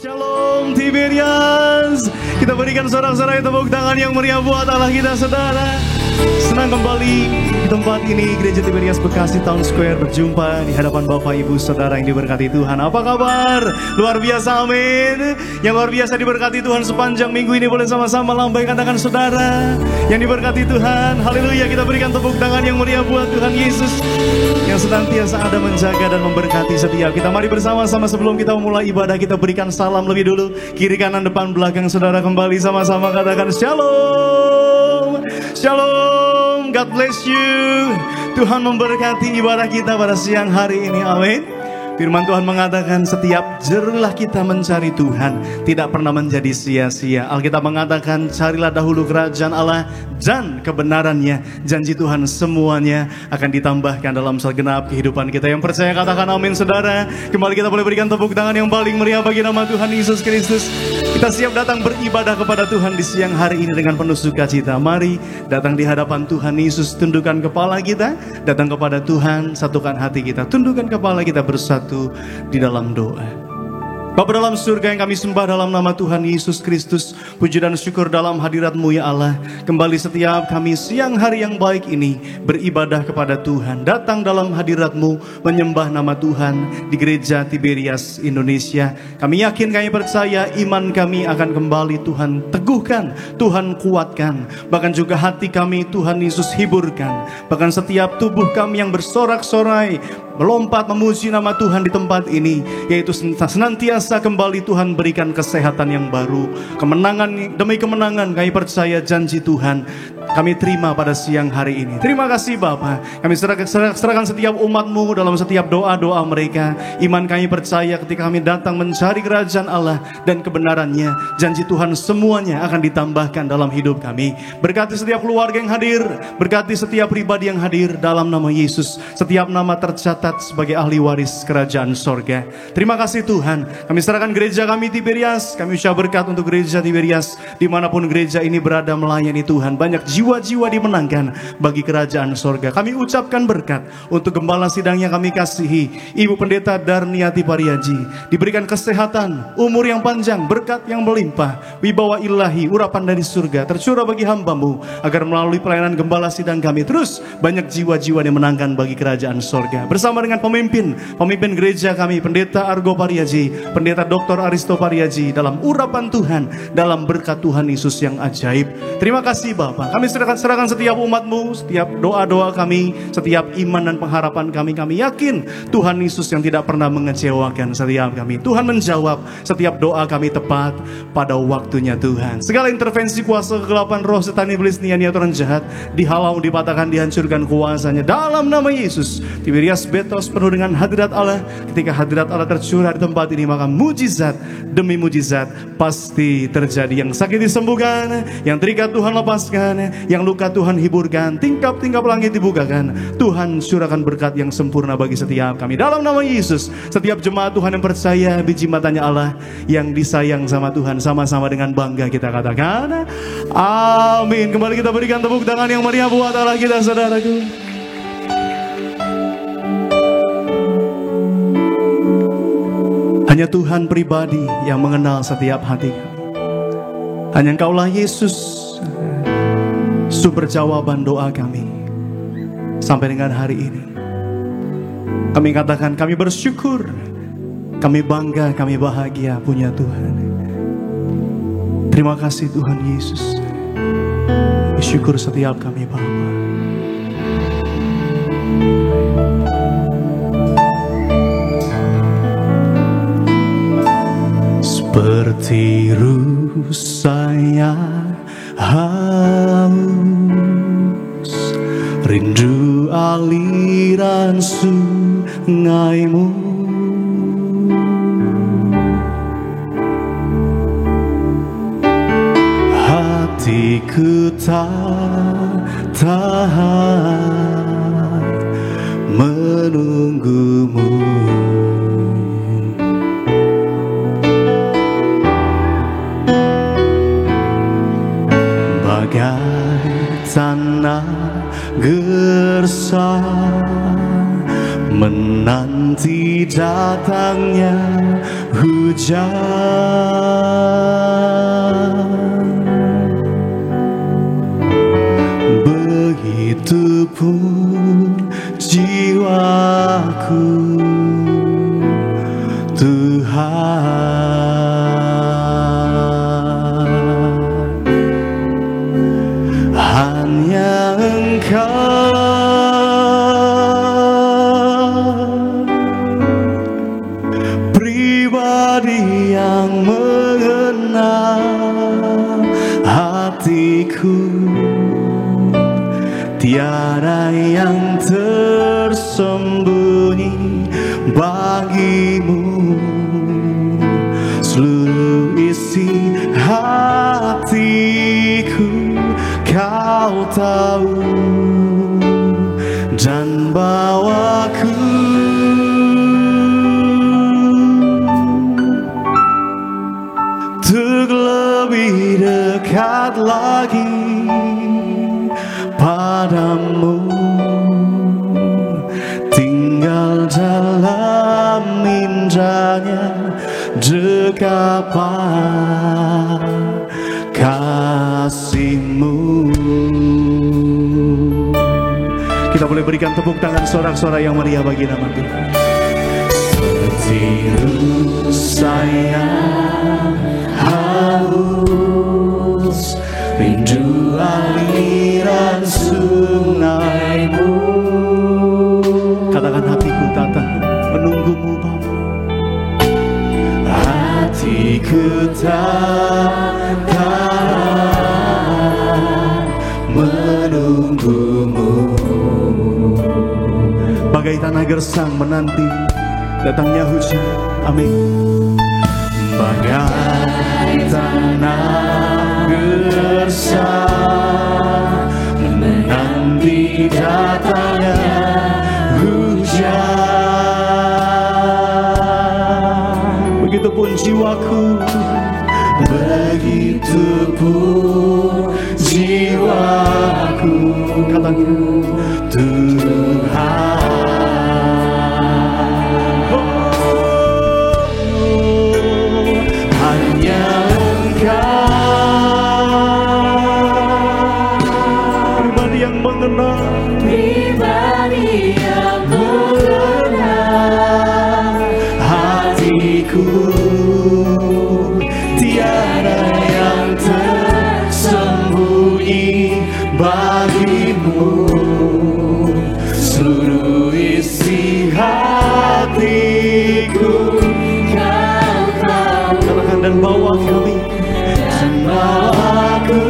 Shalom Tiberias. Kita berikan sorak-sorai tepuk tangan yang meriah buat Allah kita, saudara. Senang kembali di tempat ini, Gereja Tiberias Bekasi Town Square, berjumpa di hadapan Bapak Ibu Saudara yang diberkati Tuhan. Apa kabar? Luar biasa, amin. Yang luar biasa diberkati Tuhan sepanjang minggu ini, boleh sama-sama lambaikan tangan saudara yang diberkati Tuhan. Haleluya, kita berikan tepuk tangan yang meriah buat Tuhan Yesus yang senantiasa ada menjaga dan memberkati setiap kita. Mari bersama-sama sebelum kita memulai ibadah, kita berikan salam lebih dulu. Kiri kanan depan belakang saudara, kembali sama-sama katakan Shalom. Shalom, God bless you. Tuhan memberkati ibadah kita pada siang hari ini, amin. Firman Tuhan mengatakan setiap jerulah kita mencari Tuhan tidak pernah menjadi sia-sia. Alkitab mengatakan carilah dahulu kerajaan Allah dan kebenarannya. Janji Tuhan semuanya akan ditambahkan dalam segenap kehidupan kita. Yang percaya katakan amin, saudara. Kembali kita boleh berikan tepuk tangan yang paling meriah bagi nama Tuhan Yesus Kristus. Kita siap datang beribadah kepada Tuhan di siang hari ini dengan penuh sukacita. Mari datang di hadapan Tuhan Yesus, tundukkan kepala kita, datang kepada Tuhan, satukan hati kita, tundukkan kepala kita bersatu di dalam doa. Bapa dalam surga yang kami sembah dalam nama Tuhan Yesus Kristus, puji dan syukur dalam hadirat-Mu ya Allah. Kembali setiap kami siang hari yang baik ini beribadah kepada Tuhan, datang dalam hadirat-Mu, menyembah nama Tuhan di Gereja Tiberias Indonesia. Kami yakin, kami percaya iman kami akan kembali Tuhan teguhkan, Tuhan kuatkan. Bahkan juga hati kami Tuhan Yesus hiburkan. Bahkan setiap tubuh kami yang bersorak-sorai melompat memuji nama Tuhan di tempat ini, yaitu senantiasa kembali Tuhan berikan kesehatan yang baru, kemenangan demi kemenangan. Kami percaya janji Tuhan kami terima pada siang hari ini. Terima kasih Bapa. Kami serahkan setiap umat-Mu dalam setiap doa-doa mereka. Iman kami percaya ketika kami datang mencari kerajaan Allah dan kebenarannya, janji Tuhan semuanya akan ditambahkan dalam hidup kami. Berkati setiap keluarga yang hadir, berkati setiap pribadi yang hadir dalam nama Yesus. Setiap nama tercatat sebagai ahli waris kerajaan sorga. Terima kasih Tuhan. Kami serahkan gereja kami Tiberias. Kami ucap berkat untuk gereja Tiberias, dimanapun gereja ini berada melayani Tuhan. Banyak jiwa-jiwa dimenangkan bagi kerajaan sorga. Kami ucapkan berkat untuk gembala sidang yang kami kasihi, Ibu Pendeta Darniati Pariaji. Diberikan kesehatan, umur yang panjang, berkat yang melimpah, wibawa ilahi, urapan dari surga tercurah bagi hamba-Mu, agar melalui pelayanan gembala sidang kami terus banyak jiwa-jiwa dimenangkan bagi kerajaan sorga. Bersama dengan pemimpin gereja kami, Pendeta Argo Pariaji, Pendeta Dr. Aristo Pariaji, dalam urapan Tuhan, dalam berkat Tuhan Yesus yang ajaib. Terima kasih Bapa. Kami serahkan setiap umat-Mu, setiap doa-doa kami, setiap iman dan pengharapan kami. Kami yakin Tuhan Yesus yang tidak pernah mengecewakan setiap kami. Tuhan menjawab setiap doa kami tepat pada waktunya Tuhan. Segala intervensi kuasa kegelapan, roh setan, iblis, niat orang jahat dihalau, dipatahkan, dihancurkan kuasanya dalam nama Yesus. Tiberias Betos penuh dengan hadirat Allah. Ketika hadirat Allah tercurah di tempat ini, maka mujizat demi mujizat pasti terjadi. Yang sakit disembuhkan, yang terikat Tuhan lepaskan, yang luka Tuhan hiburkan, tingkap-tingkap langit dibukakan. Tuhan curahkan berkat yang sempurna bagi setiap kami dalam nama Yesus. Setiap jemaat Tuhan yang percaya biji matanya Allah, yang disayang sama Tuhan, sama-sama dengan bangga kita katakan amin. Kembali kita berikan tepuk tangan yang meriah buat Allah kita, saudaraku. Hanya Tuhan pribadi yang mengenal setiap hati kami. Hanya Engkaulah Yesus, sumber jawaban doa kami sampai dengan hari ini. Kami katakan kami bersyukur, kami bangga, kami bahagia punya Tuhan. Terima kasih Tuhan Yesus. Syukur setiap kami Bapa. Seperti rusa yang haus, rindu aliran sungai-Mu. Hatiku tak tahan menunggu-Mu. Bagai tanah gersang menanti datangnya hujan. Begitupun jiwaku, Tuhan, hanya Engkau pribadi yang mengenal hatiku. Tiada yang tersembunyi bagimu, seluruh isi hatiku Kau tahu, dan bawaku untuk lebih dekat lagi padamu, tinggal dalam indahnya dekapan kasih-Mu. Kita boleh berikan tepuk tangan sorak-sorai yang meriah bagi nama Tuhan. Setiru saya haus, rindu aliran sungai-Mu. Katakan, hatiku tak tahan menunggu-Mu Bapa. Hatiku tak tahan menunggu-Mu. Bagai tanah gersang menanti datangnya hujan. Amin. Bagai tanah gersang menanti datangnya hujan, begitupun jiwaku, begitupun jiwaku. Katakan, Tuhan, pribadi yang mengenal hatiku. Tiada yang tersembunyi bagimu, seluruh isi hatiku Kau tahu. Katakan, dan bawa kami, dan bawaku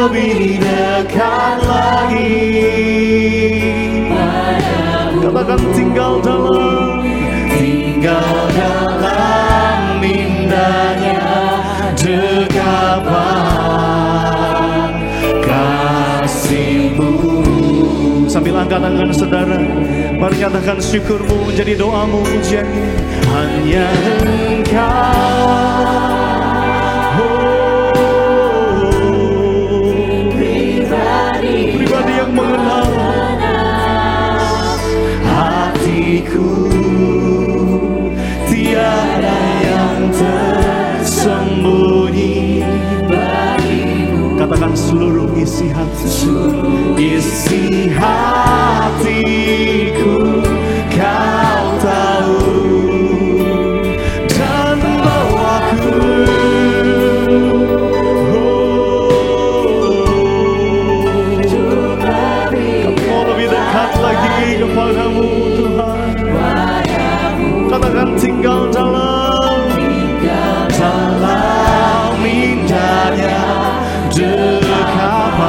lebih dekat lagi padamu. Katakan, tinggal dalam indahnya dekapan kasih-Mu. Sambil angkat tangan saudara, mari katakan syukur-Mu menjadi doamu, pujiannya. Hanya Engkau pribadi yang mengenal hatiku. Tiada yang tersembunyi bagimu. Katakan, seluruh isi hati, isi hatiku Kau tahu, dan bawaku lagi kepadamu Tuhan. Katakan, tinggal dalam indahnya dekapan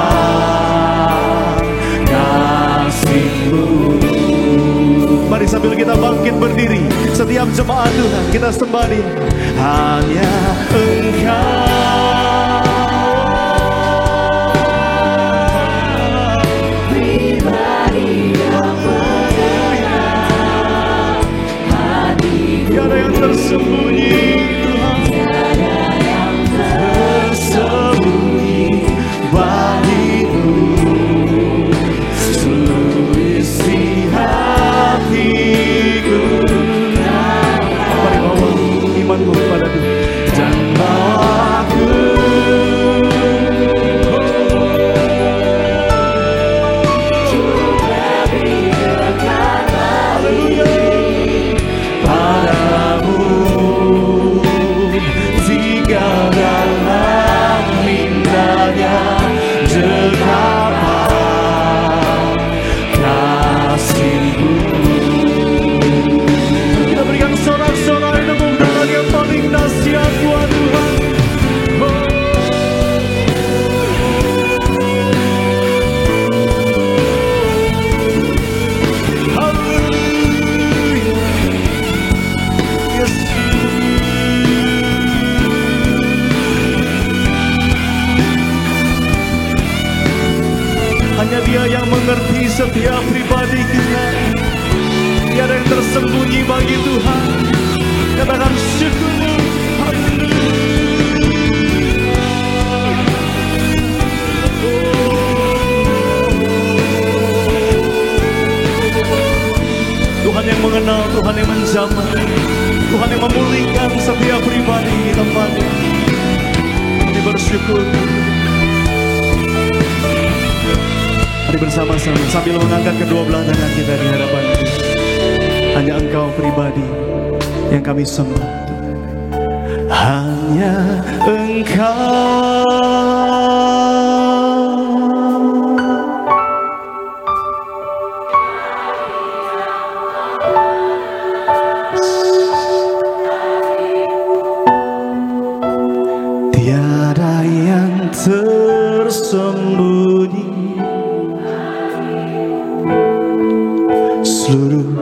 kasih-Mu. Mari sambil kita bangkit berdiri, setiap jemaat Tuhan kita sembah Dia. Hanya Engkau pribadi yang mengenal hatiku. Tiada yang tersembunyi Tuhan, tiada yang tersembunyi pribadiku, seluruh isi hatiku. Mari bawa imanmu kepada Tuhan dan bawa aku. Hanya Dia yang mengerti setiap pribadi kita. Tiada yang tersembunyi bagi Tuhan. Katakan syukur. Tuhan yang mengenal, Tuhan yang menjamah, Tuhan yang memulihkan setiap pribadi di tempat ini. Kami bersyukur. Mari bersama-sama sambil mengangkat kedua belah tangan kita di hadapan Tuhan. Hanya Engkau pribadi yang kami sembah. Hanya Engkau. Tiada yang tersembunyi. Seluruh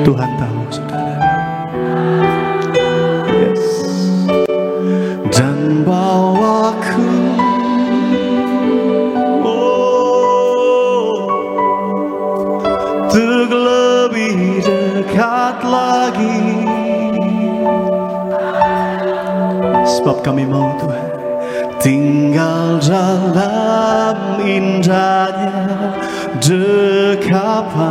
Tuhan tahu, saudara. Yes. Dan bawaku untuk lebih dekat lagi. Sebab kami mau Tuhan tinggal dalam indahnya dekapan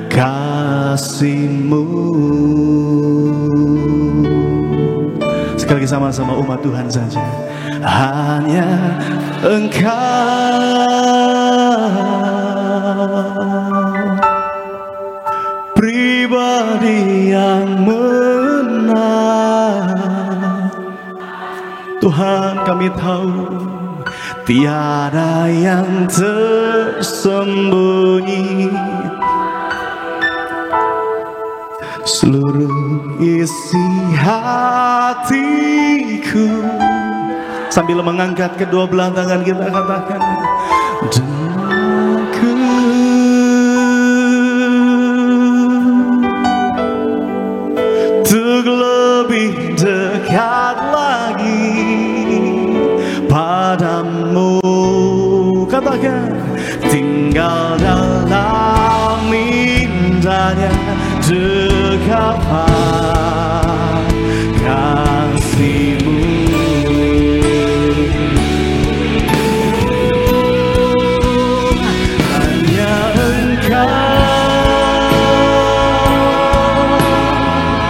kasih-Mu. Sekali lagi sama-sama umat Tuhan saja. Hanya Engkau pribadi yang menang. Tuhan, kami tahu tiada yang tersembunyi. Seluruh isi hatiku. Sambil mengangkat kedua belah tangan kita katakan, dan aku untuk lebih dekat lagi padamu. Katakan, tinggal dalam indahnya dekapan kasih-Mu. Hanya Engkau.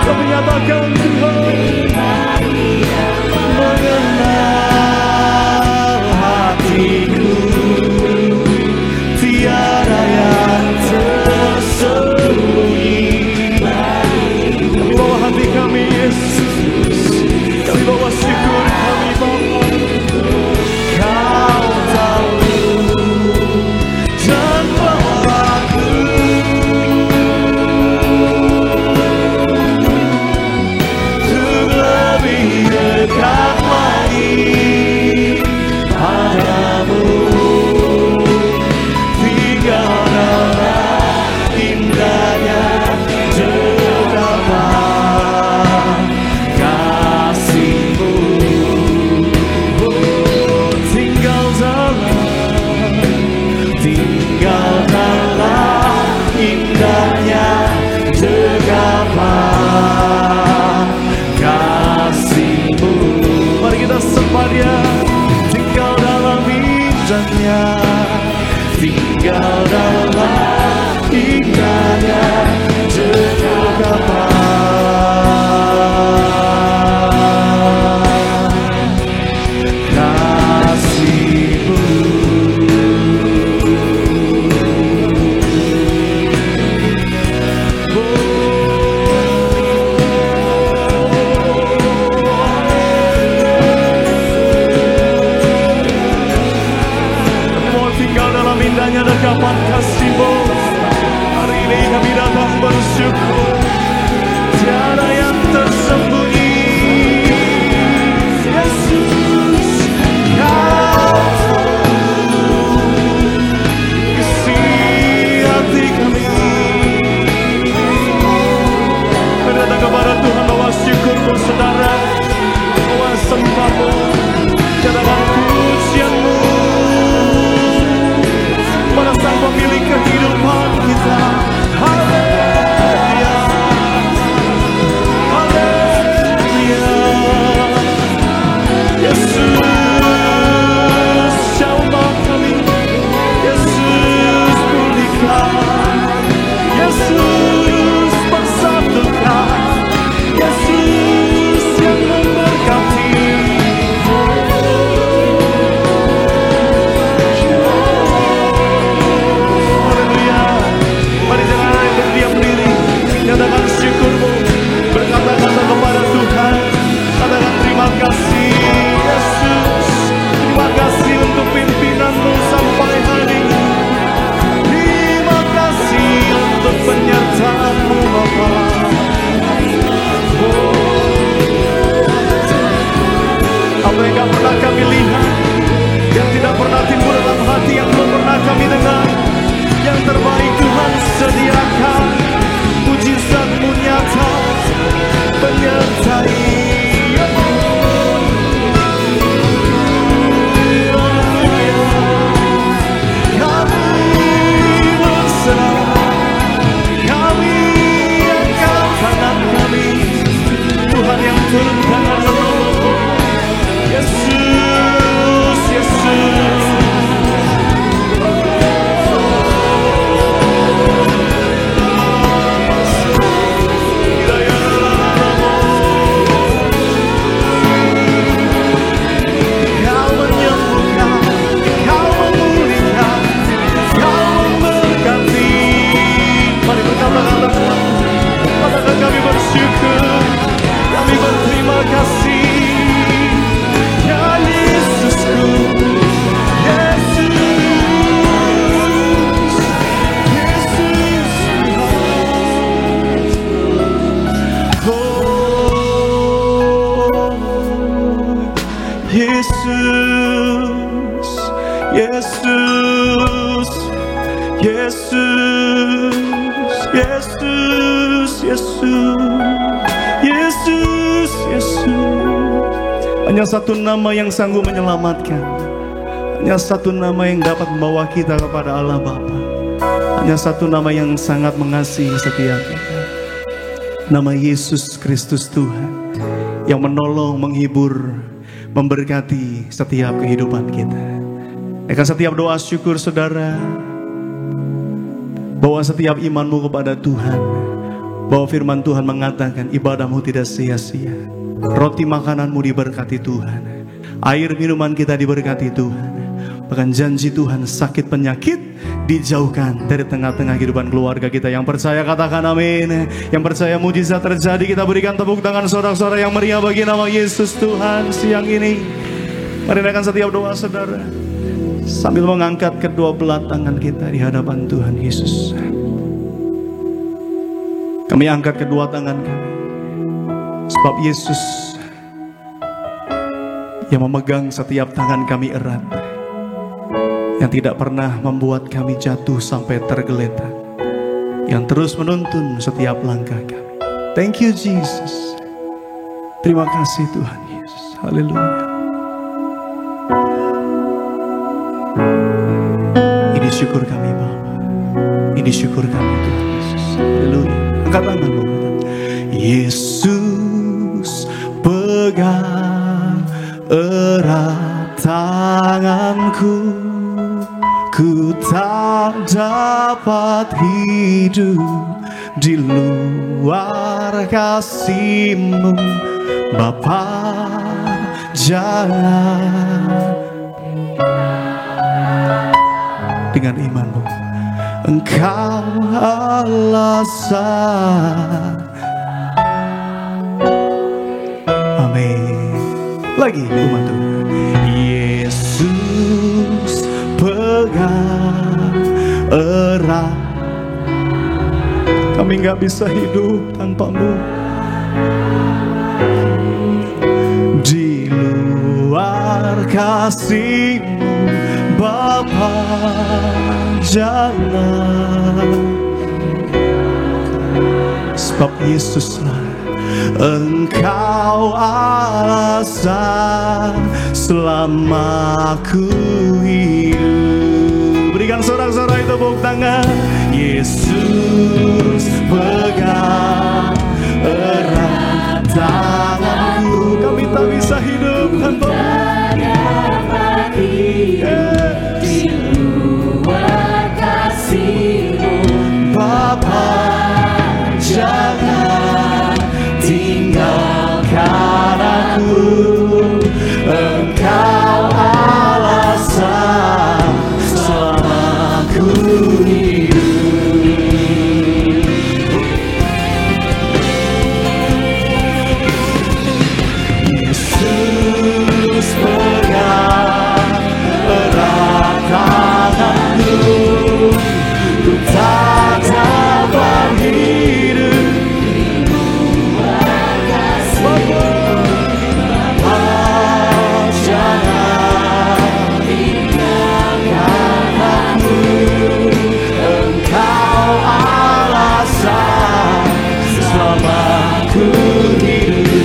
Kami nyatakan Tuhan, tinggal dalam hikmahnya kapan. Indahnya dekapan kasih-Mu, hari ini kami datang bersyukur, tiada yang tersembunyi. Yesus, Kau isi hati kami. Kami datang kepada Tuhan bawa syukur-Mu, saudara, bawa sembah-Mu, jadikan pujian-Mu pada Sang Pemilik kehidupan kita. Haleluya, haleluya. Yesus, jamah kami. Yesus, pulihkan. Yesus, bersatukan. Yesus yang memberkati. Nyatakan syukur-Mu, berkata-kata kepada Tuhan, katakan terima kasih Yesus, terima kasih untuk pimpinan-Mu sampai hari ini, terima kasih untuk penyertaan-Mu Bapa. Apa yang gak pernah kami lihat, yang tidak pernah timbul dalam hati, yang belum pernah kami dengar, yang terbaik Tuhan sediakan. Mujizat-Mu nyata menyertai. Kami berserah, kami angkat tangan kami, Tuhan yang turun tangan menolong. Yesus, Yesus. Kami bersyukur, kami berterima kasih, ya Yesusku, Yesus, Yesus, oh Yesus, Yesus, Yesus, Yesus, Yesus, Yesus. Hanya satu nama yang sanggup menyelamatkan, hanya satu nama yang dapat membawa kita kepada Allah Bapa, hanya satu nama yang sangat mengasihi setiap kita, nama Yesus Kristus Tuhan, yang menolong, menghibur, memberkati setiap kehidupan kita. Akan setiap doa syukur saudara, bawa setiap imanmu kepada Tuhan, bahwa firman Tuhan mengatakan ibadahmu tidak sia-sia, roti makananmu diberkati Tuhan, air minuman kita diberkati Tuhan, bahkan janji Tuhan sakit penyakit dijauhkan dari tengah-tengah kehidupan keluarga kita. Yang percaya katakan amin. Yang percaya mujizat terjadi, kita berikan tepuk tangan sorak-sorai yang meriah bagi nama Yesus Tuhan siang ini. Mari naikkan setiap doa saudara, sambil mengangkat kedua belah tangan kita di hadapan Tuhan Yesus. Kami angkat kedua tangan kami, sebab Yesus yang memegang setiap tangan kami erat, yang tidak pernah membuat kami jatuh sampai tergeletak, yang terus menuntun setiap langkah kami. Thank you Jesus. Terima kasih Tuhan Yesus. Haleluya. Ini syukur kami Bapa, ini syukur kami Tuhan Yesus. Haleluya. Angkat tanganmu. Yesus pegang erat tanganku, Ku tak dapat hidup di luar kasih-Mu, Bapa. Jangan dengan iman-Mu, Engkau alasan. Amin. Lagi umat Tuhan. Yesus pegang erat, kami gak bisa hidup tanpa-Mu. Di luar kasih-Mu, Bapa, jangan. Sebab Yesuslah Engkau alasan selama ku hidup. Berikan sorak-sorai tepuk tangan. Yesus pegang erat tanganku, kami tak bisa hidup tanpa di luar kasih-Mu, Bapa. Jangan tinggalkan aku, Engkau alasan selama ku hidup. Yesus pegang erat tanganku, ku tak dapat hidup.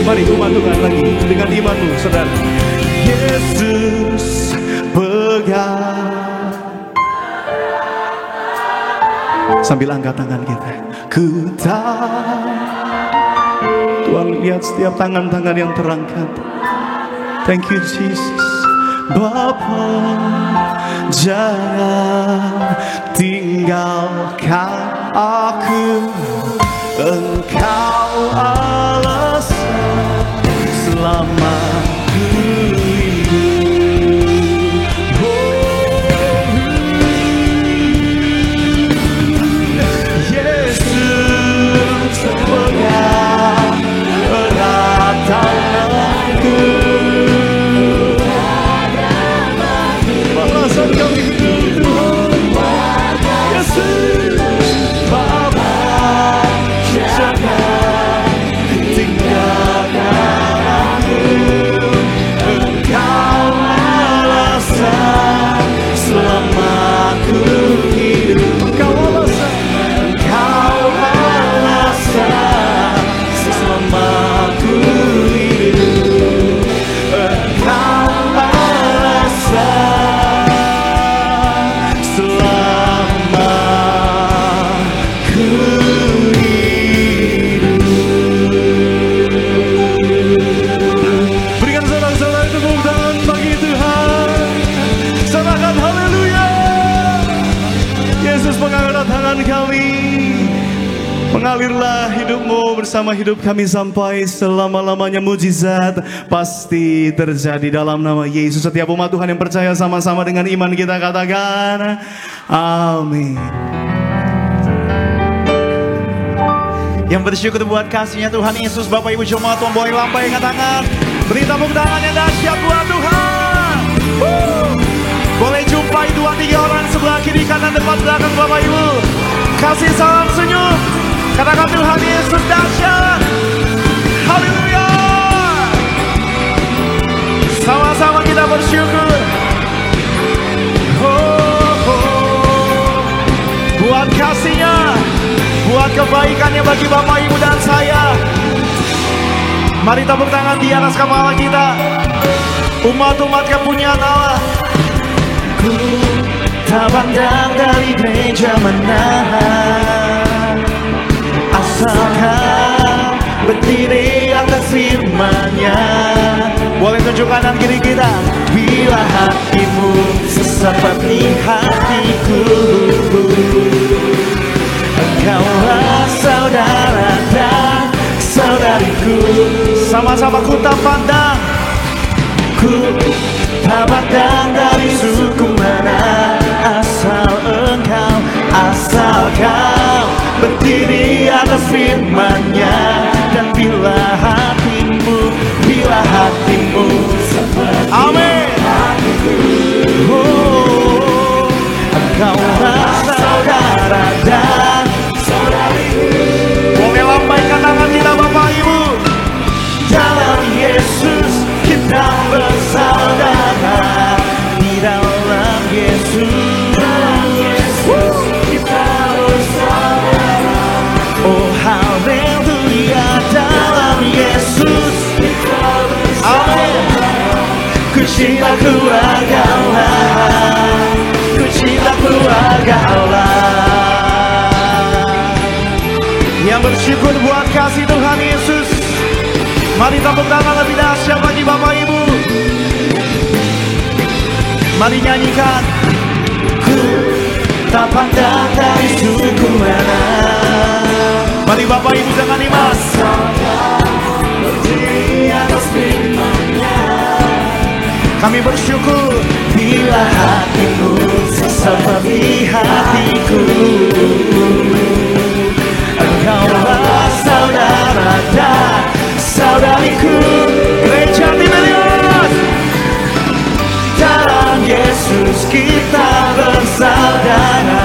Mari umat Tuhan lagi dengan iman-Mu, saudara. Yesus pegang. Sambil angkat tangan kita. Ku tak. Tuhan lihat setiap tangan-tangan yang terangkat. Thank you Jesus. Bapa, jangan tinggalkan aku, Engkau alasan selama ku hidup. Yesus pegang erat tanganku, alasan kami hidup Tuhan. Yesus, Bapa, jangan tinggalkan aku, Engkau alasan selama ku hidup. Engkau alasan selama ku hidup. Engkau alasan selama ku hidup. Berikan sorak-sorai tepuk tangan bagi Tuhan. Sorakan haleluya. Yesus mengangkat tangan kami. Mengalirlah hidup-Mu bersama hidup kami sampai selama-lamanya. Mujizat pasti terjadi dalam nama Yesus. Setiap umat Tuhan yang percaya sama-sama dengan iman kita katakan amin. Yang bersyukur buat kasih-Nya Tuhan Yesus. Bapak Ibu jemaat boleh lambaikan tangan, beri tepuk tangan yang dahsyat buat Tuhan. Boleh jumpai 2-3 orang sebelah kiri kanan depan belakang Bapak Ibu. Kasih salam senyum, katakan Tuhan Yesus dahsyat. Haleluya. Sama-sama kita bersyukur. Buat kasih-Nya, buat kebaikannya bagi Bapak Ibu dan saya. Mari tepuk tangan di atas kepala kita. Umat-umat kepunyaan Allah. Ku tak pandang dari gereja mana, asalkan berdiri atas firman-Nya. Boleh tunjukkan kanan kiri kita. Bila hatimu seperti hatiku. Engkaulah saudara dan saudariku. Sama-sama ku tak pandang, ku tak pandang dari suku mana asal engkau, asal kau berdiri atas firman-Nya. Dan bila hatimu amin, oh, engkaulah saudara dan saudariku. Boleh lambaikan tangan kita Bapak Ibu. Dalam Yesus kita bersaudara. Di dalam Yesus kita bersaudara. Oh haleluya, dalam Yesus kita bersaudara. Ku cinta keluarga Allah, ku cinta keluarga Allah. Yang bersyukur buat kasih Tuhan Yesus, mari tepuk tangan lebih dahsyat bagi Bapak Ibu. Mari nyanyikan. Ku tak pandang dari suku mana. Mari Bapak Ibu dengan iman. Berdiri atas firman-Nya. Kami bersyukur bila hatimu seperti hatiku. Engkaulah saudara dan saudariku. Gereja Tiberias, dalam Yesus kita bersaudara.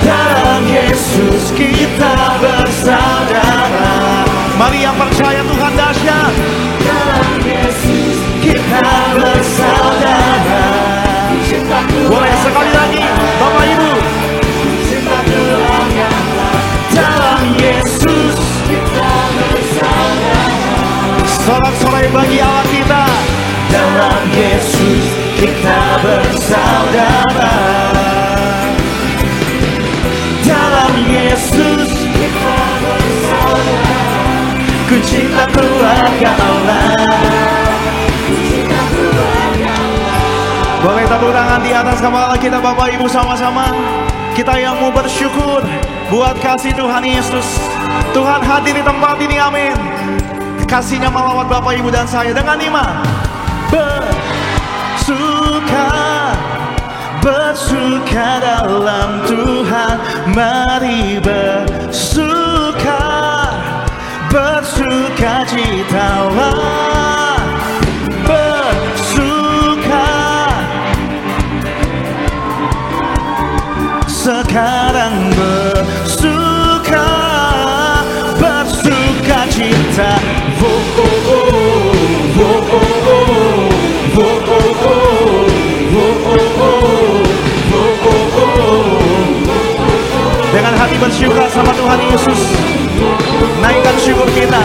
Dalam Yesus kita bersaudara. Mari yang percaya Tuhan dahsyat. Dalam Yesus kita bersaudara. Boleh sekali lagi Bapak Ibu. Dalam Yesus kita bersaudara. Sorak-sorai bagi Allah kita. Dalam Yesus kita bersaudara. Dalam Yesus kita bersaudara. Ku cinta keluarga Allah. Boleh tepuk tangan di atas kepala kita Bapak Ibu sama-sama. Kita yang mau bersyukur buat kasih Tuhan Yesus. Tuhan hadir di tempat ini, amin. Kasih-Nya melawat Bapak Ibu dan saya dengan iman. Bersuka dalam Tuhan. Mari bersuka citalah. Bersuka sekarang, bersuka cita. Dengan hati bersyukur sama Tuhan Yesus, naikkan syukur kita.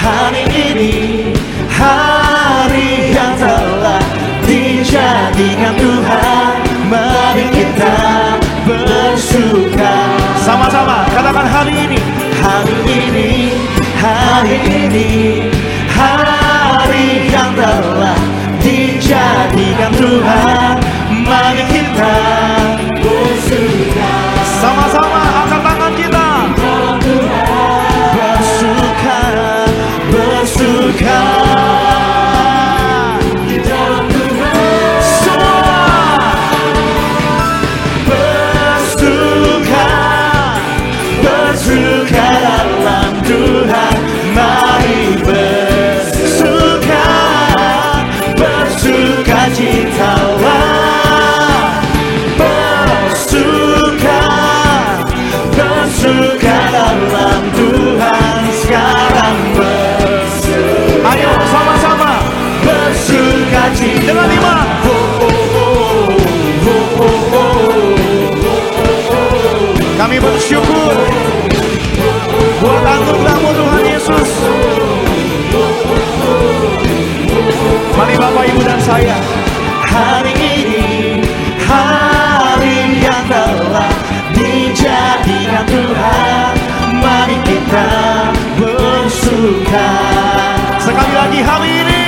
Hari ini hari yang telah dijadikan Tuhan. Mari kita bersuka. Sama-sama katakan hari ini. Hari ini, hari ini, hari yang telah dijadikan Tuhan. Mari kita bersuka. Sama-sama angkat tangan kita. Bersuka, bersuka. Bersuka dalam Tuhan. Mari bersuka, bersuka citalah. Bersuka, bersuka dalam Tuhan sekarang. Bersuka. Ayo sama-sama bersuka cita dengan iman. Kami bersyukur buat anugerah-Mu Tuhan Yesus. Mari Bapak Ibu dan saya. Hari ini hari yang telah dijadikan Tuhan. Mari kita bersuka. Sekali lagi hari ini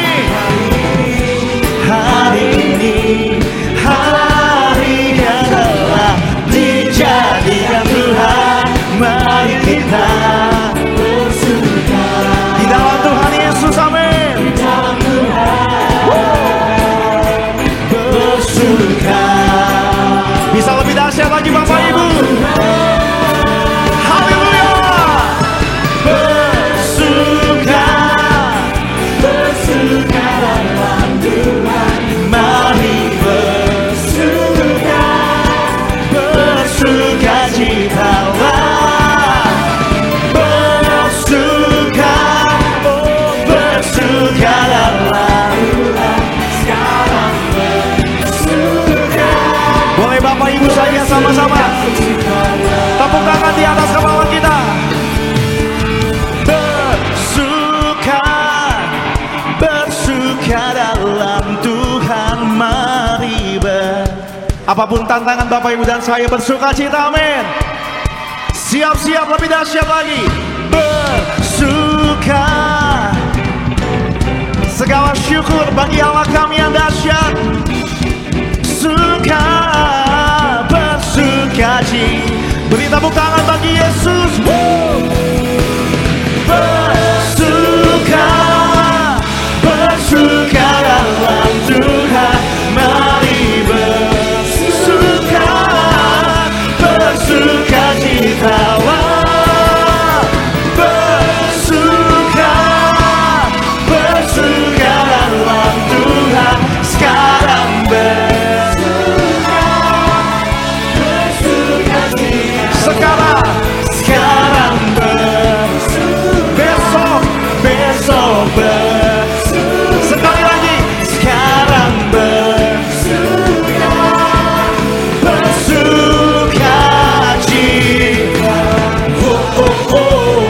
bersuka dalam Tuhan, mari apapun tantangan Bapak Ibu dan saya bersuka cita, amin. Siap-siap lebih dahsyat lagi. Bersuka, segala syukur bagi Allah kami yang dahsyat. Suka, bersuka cita. Beri tepuk tangan bagi Yesus. Bersuka, bersuka dalam Tuhan, mari bersuka, bersuka citalah. Bersuka, bersuka dalam Tuhan, sekarang bersuka, bersuka cita. Sekarang besok, besok sekali lagi, sekarang bersuka, bersuka cita. Oh, oh, oh, oh,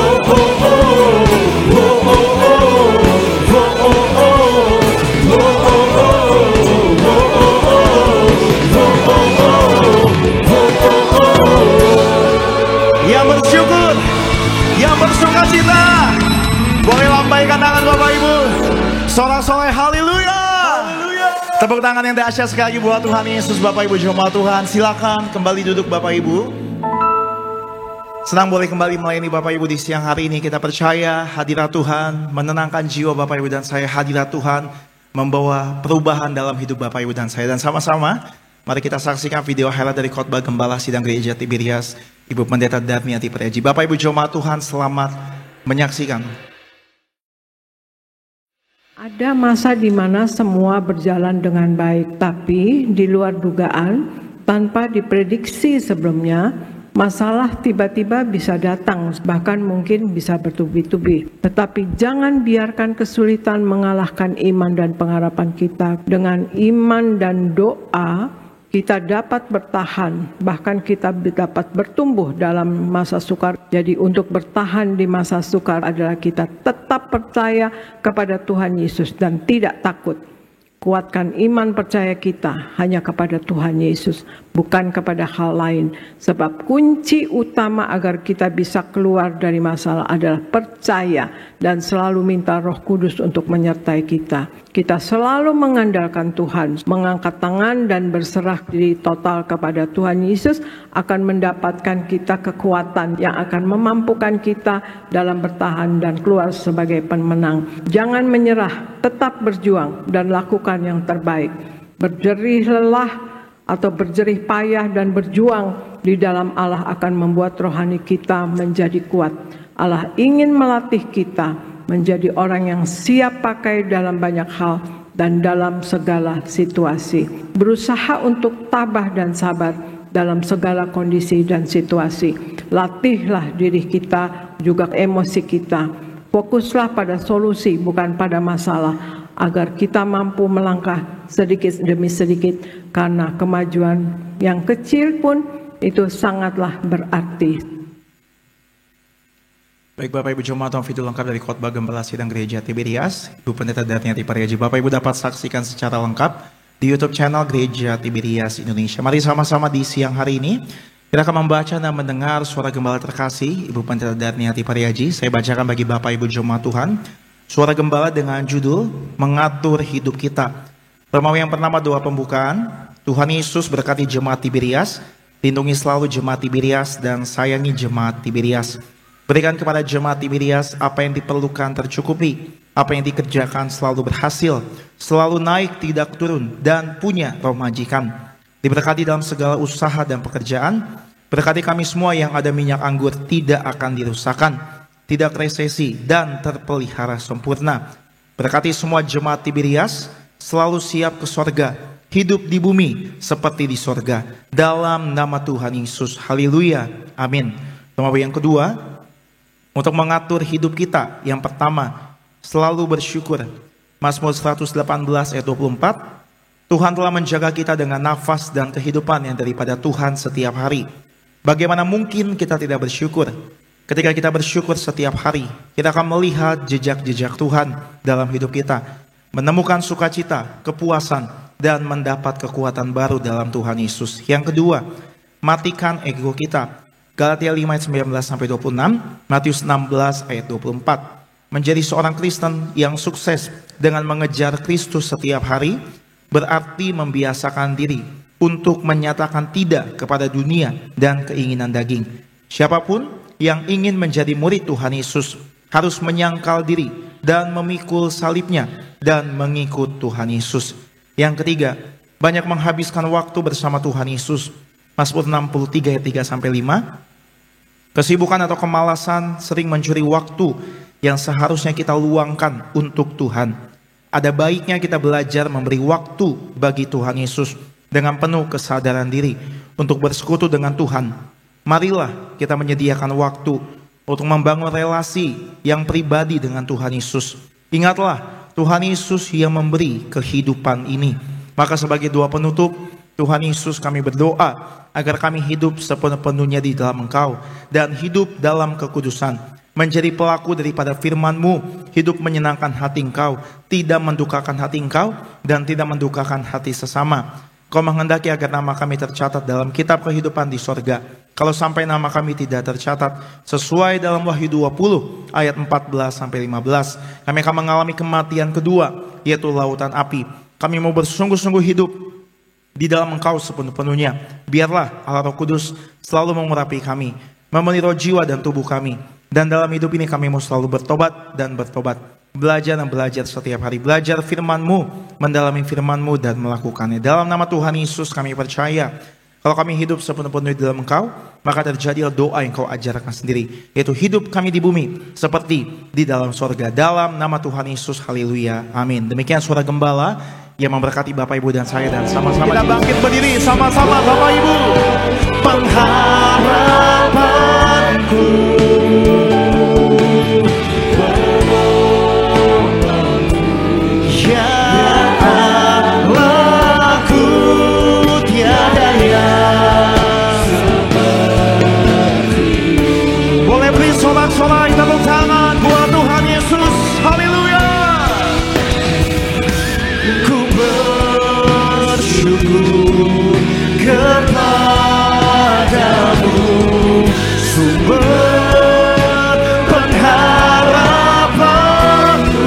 oh, oh, oh, oh, yang bersyukur, yang bersuka cita, boleh lambaikan tangan Bapak Ibu. Sorak-sorai haleluya. Tepuk tangan yang dahsyat sekali lagi buat Tuhan Yesus. Bapak Ibu jemaat Tuhan, silakan kembali duduk Bapak Ibu. Senang boleh kembali melayani Bapak Ibu di siang hari ini. Kita percaya hadirat Tuhan menenangkan jiwa Bapak Ibu dan saya. Hadirat Tuhan membawa perubahan dalam hidup Bapak Ibu dan saya. Dan sama-sama mari kita saksikan video highlight dari khotbah Gembala Sidang Gereja Tiberias, Ibu Pendeta Darmiati Priaji. Bapak Ibu jemaat Tuhan, selamat menyaksikan. Ada masa di mana semua berjalan dengan baik, tapi di luar dugaan, tanpa diprediksi sebelumnya, masalah tiba-tiba bisa datang, bahkan mungkin bisa bertubi-tubi. Tetapi jangan biarkan kesulitan mengalahkan iman dan pengharapan kita. Dengan iman dan doa, kita dapat bertahan, bahkan kita dapat bertumbuh dalam masa sukar. Jadi untuk bertahan di masa sukar adalah kita tetap percaya kepada Tuhan Yesus dan tidak takut. Kuatkan iman percaya kita hanya kepada Tuhan Yesus, bukan kepada hal lain. Sebab kunci utama agar kita bisa keluar dari masalah adalah percaya dan selalu minta Roh Kudus untuk menyertai kita. Kita selalu mengandalkan Tuhan, mengangkat tangan dan berserah diri total kepada Tuhan Yesus akan mendapatkan kita kekuatan yang akan memampukan kita dalam bertahan dan keluar sebagai pemenang. Jangan menyerah, tetap berjuang dan lakukan yang terbaik. Berjerih lelah atau berjerih payah dan berjuang di dalam Allah akan membuat rohani kita menjadi kuat. Allah ingin melatih kita menjadi orang yang siap pakai dalam banyak hal dan dalam segala situasi. Berusaha untuk tabah dan sabar dalam segala kondisi dan situasi. Latihlah diri kita, juga emosi kita. Fokuslah pada solusi, bukan pada masalah, agar kita mampu melangkah sedikit demi sedikit, karena kemajuan yang kecil pun itu sangatlah berarti. Baik Bapak Ibu jemaat, video lengkap dari khotbah Gembala Sidang Gereja Tiberias, Ibu Pendeta Darmiati Priaji. Bapak Ibu dapat saksikan secara lengkap di YouTube channel Gereja Tiberias Indonesia. Mari sama-sama di siang hari ini kita akan membaca dan mendengar suara gembala terkasih Ibu Pendeta Darmiati Priaji. Saya bacakan bagi Bapak Ibu jemaat Tuhan suara gembala dengan judul Mengatur Hidup Kita. Permohonan yang pertama, doa pembukaan. Tuhan Yesus berkati jemaat Tiberias, lindungi selalu jemaat Tiberias dan sayangi jemaat Tiberias. Berikan kepada jemaat Tiberias apa yang diperlukan tercukupi, apa yang dikerjakan selalu berhasil, selalu naik tidak turun, dan punya roh majikan. Diberkati dalam segala usaha dan pekerjaan. Berkati kami semua yang ada minyak anggur tidak akan dirusakkan, tidak resesi dan terpelihara sempurna. Berkati semua jemaat Tiberias selalu siap ke sorga, hidup di bumi seperti di sorga. Dalam nama Tuhan Yesus, haleluya, amin. Tema yang kedua, untuk mengatur hidup kita, yang pertama, selalu bersyukur. Mazmur 118 ayat 24, Tuhan telah menjaga kita dengan nafas dan kehidupan yang daripada Tuhan setiap hari. Bagaimana mungkin kita tidak bersyukur? Ketika kita bersyukur setiap hari, kita akan melihat jejak-jejak Tuhan dalam hidup kita. menemukan sukacita, kepuasan, dan mendapat kekuatan baru dalam Tuhan Yesus. Yang kedua, matikan ego kita. Galatia 5 ayat 19-26, Matius 16 ayat 24. Menjadi seorang Kristen yang sukses dengan mengejar Kristus setiap hari berarti membiasakan diri untuk menyatakan tidak kepada dunia dan keinginan daging. Siapapun yang ingin menjadi murid Tuhan Yesus harus menyangkal diri dan memikul salibnya dan mengikut Tuhan Yesus. Yang ketiga, banyak menghabiskan waktu bersama Tuhan Yesus. Mazmur 63 ayat 3-5. Kesibukan atau kemalasan sering mencuri waktu yang seharusnya kita luangkan untuk Tuhan. Ada baiknya kita belajar memberi waktu bagi Tuhan Yesus dengan penuh kesadaran diri untuk bersekutu dengan Tuhan. Marilah kita menyediakan waktu untuk membangun relasi yang pribadi dengan Tuhan Yesus. Ingatlah, Tuhan Yesus yang memberi kehidupan ini. Maka sebagai doa penutup, Tuhan Yesus, kami berdoa agar kami hidup sepenuh-penuhnya di dalam Engkau dan hidup dalam kekudusan. Menjadi pelaku daripada firman-Mu, hidup menyenangkan hati Engkau, tidak mendukakan hati Engkau, dan tidak mendukakan hati sesama. Kau menghendaki agar nama kami tercatat dalam kitab kehidupan di sorga. Kalau sampai nama kami tidak tercatat, sesuai dalam Wahyu 20 ayat 14-15, kami akan mengalami kematian kedua, yaitu lautan api. Kami mau bersungguh-sungguh hidup di dalam Engkau sepenuh-penuhnya. Biarlah Allah Roh Kudus selalu mengurapi kami, memenuhi roh, jiwa, dan tubuh kami. Dan dalam hidup ini kami mau selalu bertobat dan bertobat. Belajar dan belajar setiap hari. Belajar firman-Mu, mendalami firman-Mu, dan melakukannya. Dalam nama Tuhan Yesus kami percaya, kalau kami hidup sepenuh-penuhnya di dalam Engkau, maka terjadilah doa yang Kau ajarkan sendiri, yaitu hidup kami di bumi seperti di dalam sorga. Dalam nama Tuhan Yesus, haleluya, amin. Demikian suara gembala yang memberkati Bapak, Ibu, dan saya. Dan sama-sama kita bangkit berdiri sama-sama, Bapak, Ibu. Pengharapanku, ya Allahku, tiada yang seperti. Boleh beri sorak-sorai tepuk tangan buat Tuhan Yesus, haleluya. Ku bersyukur kepadamu, sumber pengharapanku,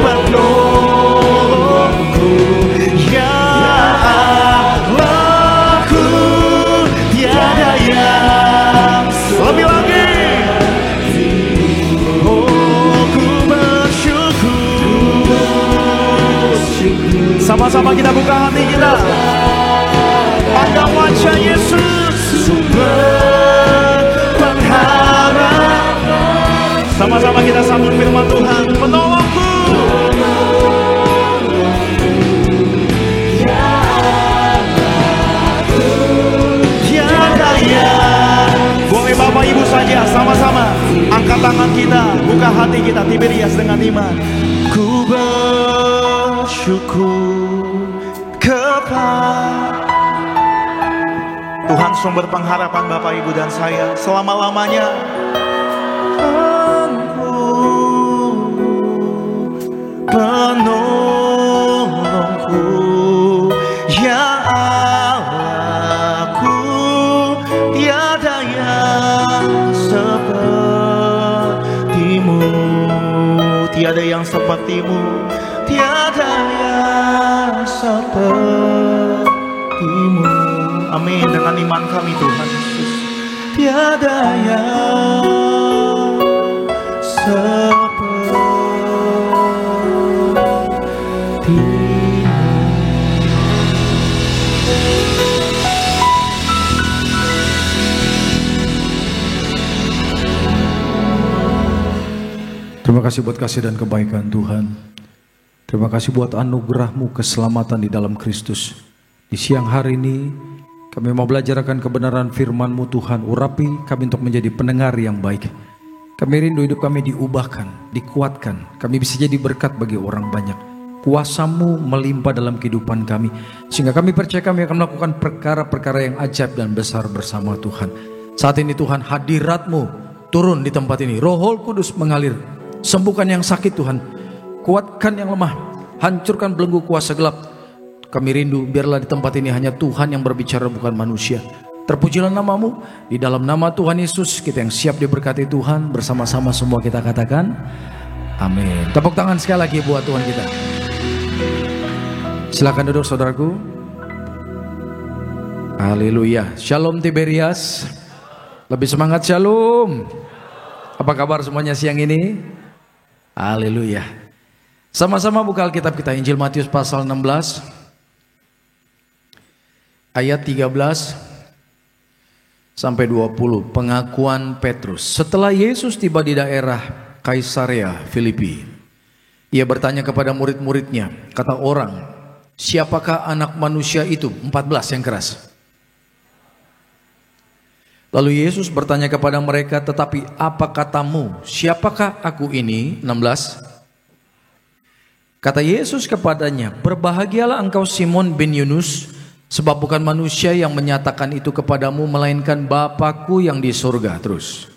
penolongku, ya Allahku, tiada yang lebih lagi. Oh, ku bersyukur. Sama-sama kita buka hati kita, pandang wajah Yesus, sumber pengharapan. Sama-sama kita sambut firman Tuhan, penolongku, ya Allahku, tiada yang. Boleh Bapak Ibu saja sama-sama angkat tangan kita, buka hati kita, Tiberias dengan iman. Ku bersyukur kepada Tuhan, sumber pengharapan Bapak, Ibu, dan saya selama-lamanya. Penolongku, ya Allahku, tiada yang seperti-Mu, tiada yang seperti-Mu, tiada yang seperti-Mu. Amin. Dengan iman kami Tuhan Yesus, tiada yang seperti-Mu. Terima kasih buat kasih dan kebaikan Tuhan. Terima kasih buat anugerah-Mu, keselamatan di dalam Kristus. Di siang hari ini kami mau belajar akan kebenaran firman-Mu Tuhan. Urapi kami untuk menjadi pendengar yang baik. Kami rindu hidup kami diubahkan, dikuatkan. Kami bisa jadi berkat bagi orang banyak. Kuasa-Mu melimpah dalam kehidupan kami, sehingga kami percaya kami akan melakukan perkara-perkara yang ajaib dan besar bersama Tuhan. Saat ini Tuhan, hadirat-Mu turun di tempat ini. Roh Kudus mengalir Sembuhkan yang sakit Tuhan. Kuatkan yang lemah. Hancurkan belenggu kuasa gelap. Kami rindu biarlah di tempat ini hanya Tuhan yang berbicara, bukan manusia. Terpujilah namamu. Di dalam nama Tuhan Yesus kita yang siap diberkati Tuhan, bersama-sama semua kita katakan amin. Tepuk tangan sekali lagi buat Tuhan kita. Silakan duduk saudaraku. Haleluya. Shalom Tiberias. Lebih semangat shalom. Apa kabar semuanya siang ini? Haleluya. Sama-sama buka Alkitab kita, Injil Matius pasal 16 ayat 13 sampai 20. Pengakuan Petrus. Setelah Yesus tiba di daerah Kaisarea Filipi, ia bertanya kepada murid-muridnya, kata orang, siapakah anak manusia itu? 14 yang keras. Lalu Yesus bertanya kepada mereka, tetapi apa katamu? Siapakah aku ini? 16. Kata Yesus kepadanya, berbahagialah engkau Simon bin Yunus, sebab bukan manusia yang menyatakan itu kepadamu, melainkan Bapa-Ku yang di surga. Terus.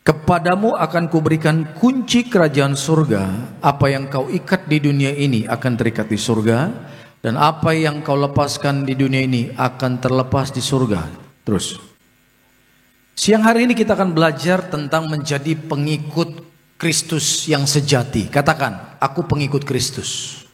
Kepadamu akan kuberikan kunci kerajaan surga. Apa yang kau ikat di dunia ini akan terikat di surga, dan apa yang kau lepaskan di dunia ini akan terlepas di surga. Terus. Siang hari ini kita akan belajar tentang menjadi pengikut Kristus yang sejati. Katakan, aku pengikut Kristus.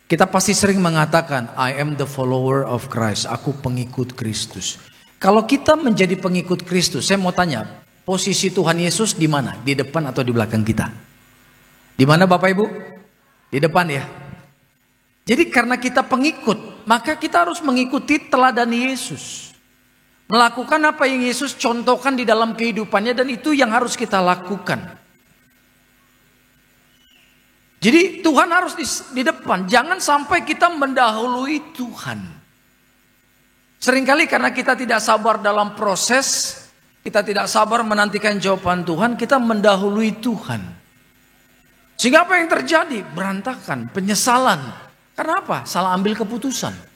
Kita pasti sering mengatakan, I am the follower of Christ. Aku pengikut Kristus. Kalau kita menjadi pengikut Kristus, saya mau tanya, posisi Tuhan Yesus di mana? Di depan atau di belakang kita? Di mana Bapak Ibu? Di depan ya. Jadi karena kita pengikut, maka kita harus mengikuti teladan Yesus. Melakukan apa yang Yesus contohkan di dalam kehidupannya, dan itu yang harus kita lakukan. Jadi Tuhan harus di depan. Jangan sampai kita mendahului Tuhan. Seringkali karena kita tidak sabar dalam proses, kita tidak sabar menantikan jawaban Tuhan, kita mendahului Tuhan. Sehingga apa yang terjadi? Berantakan, penyesalan. Karena apa? Salah ambil keputusan.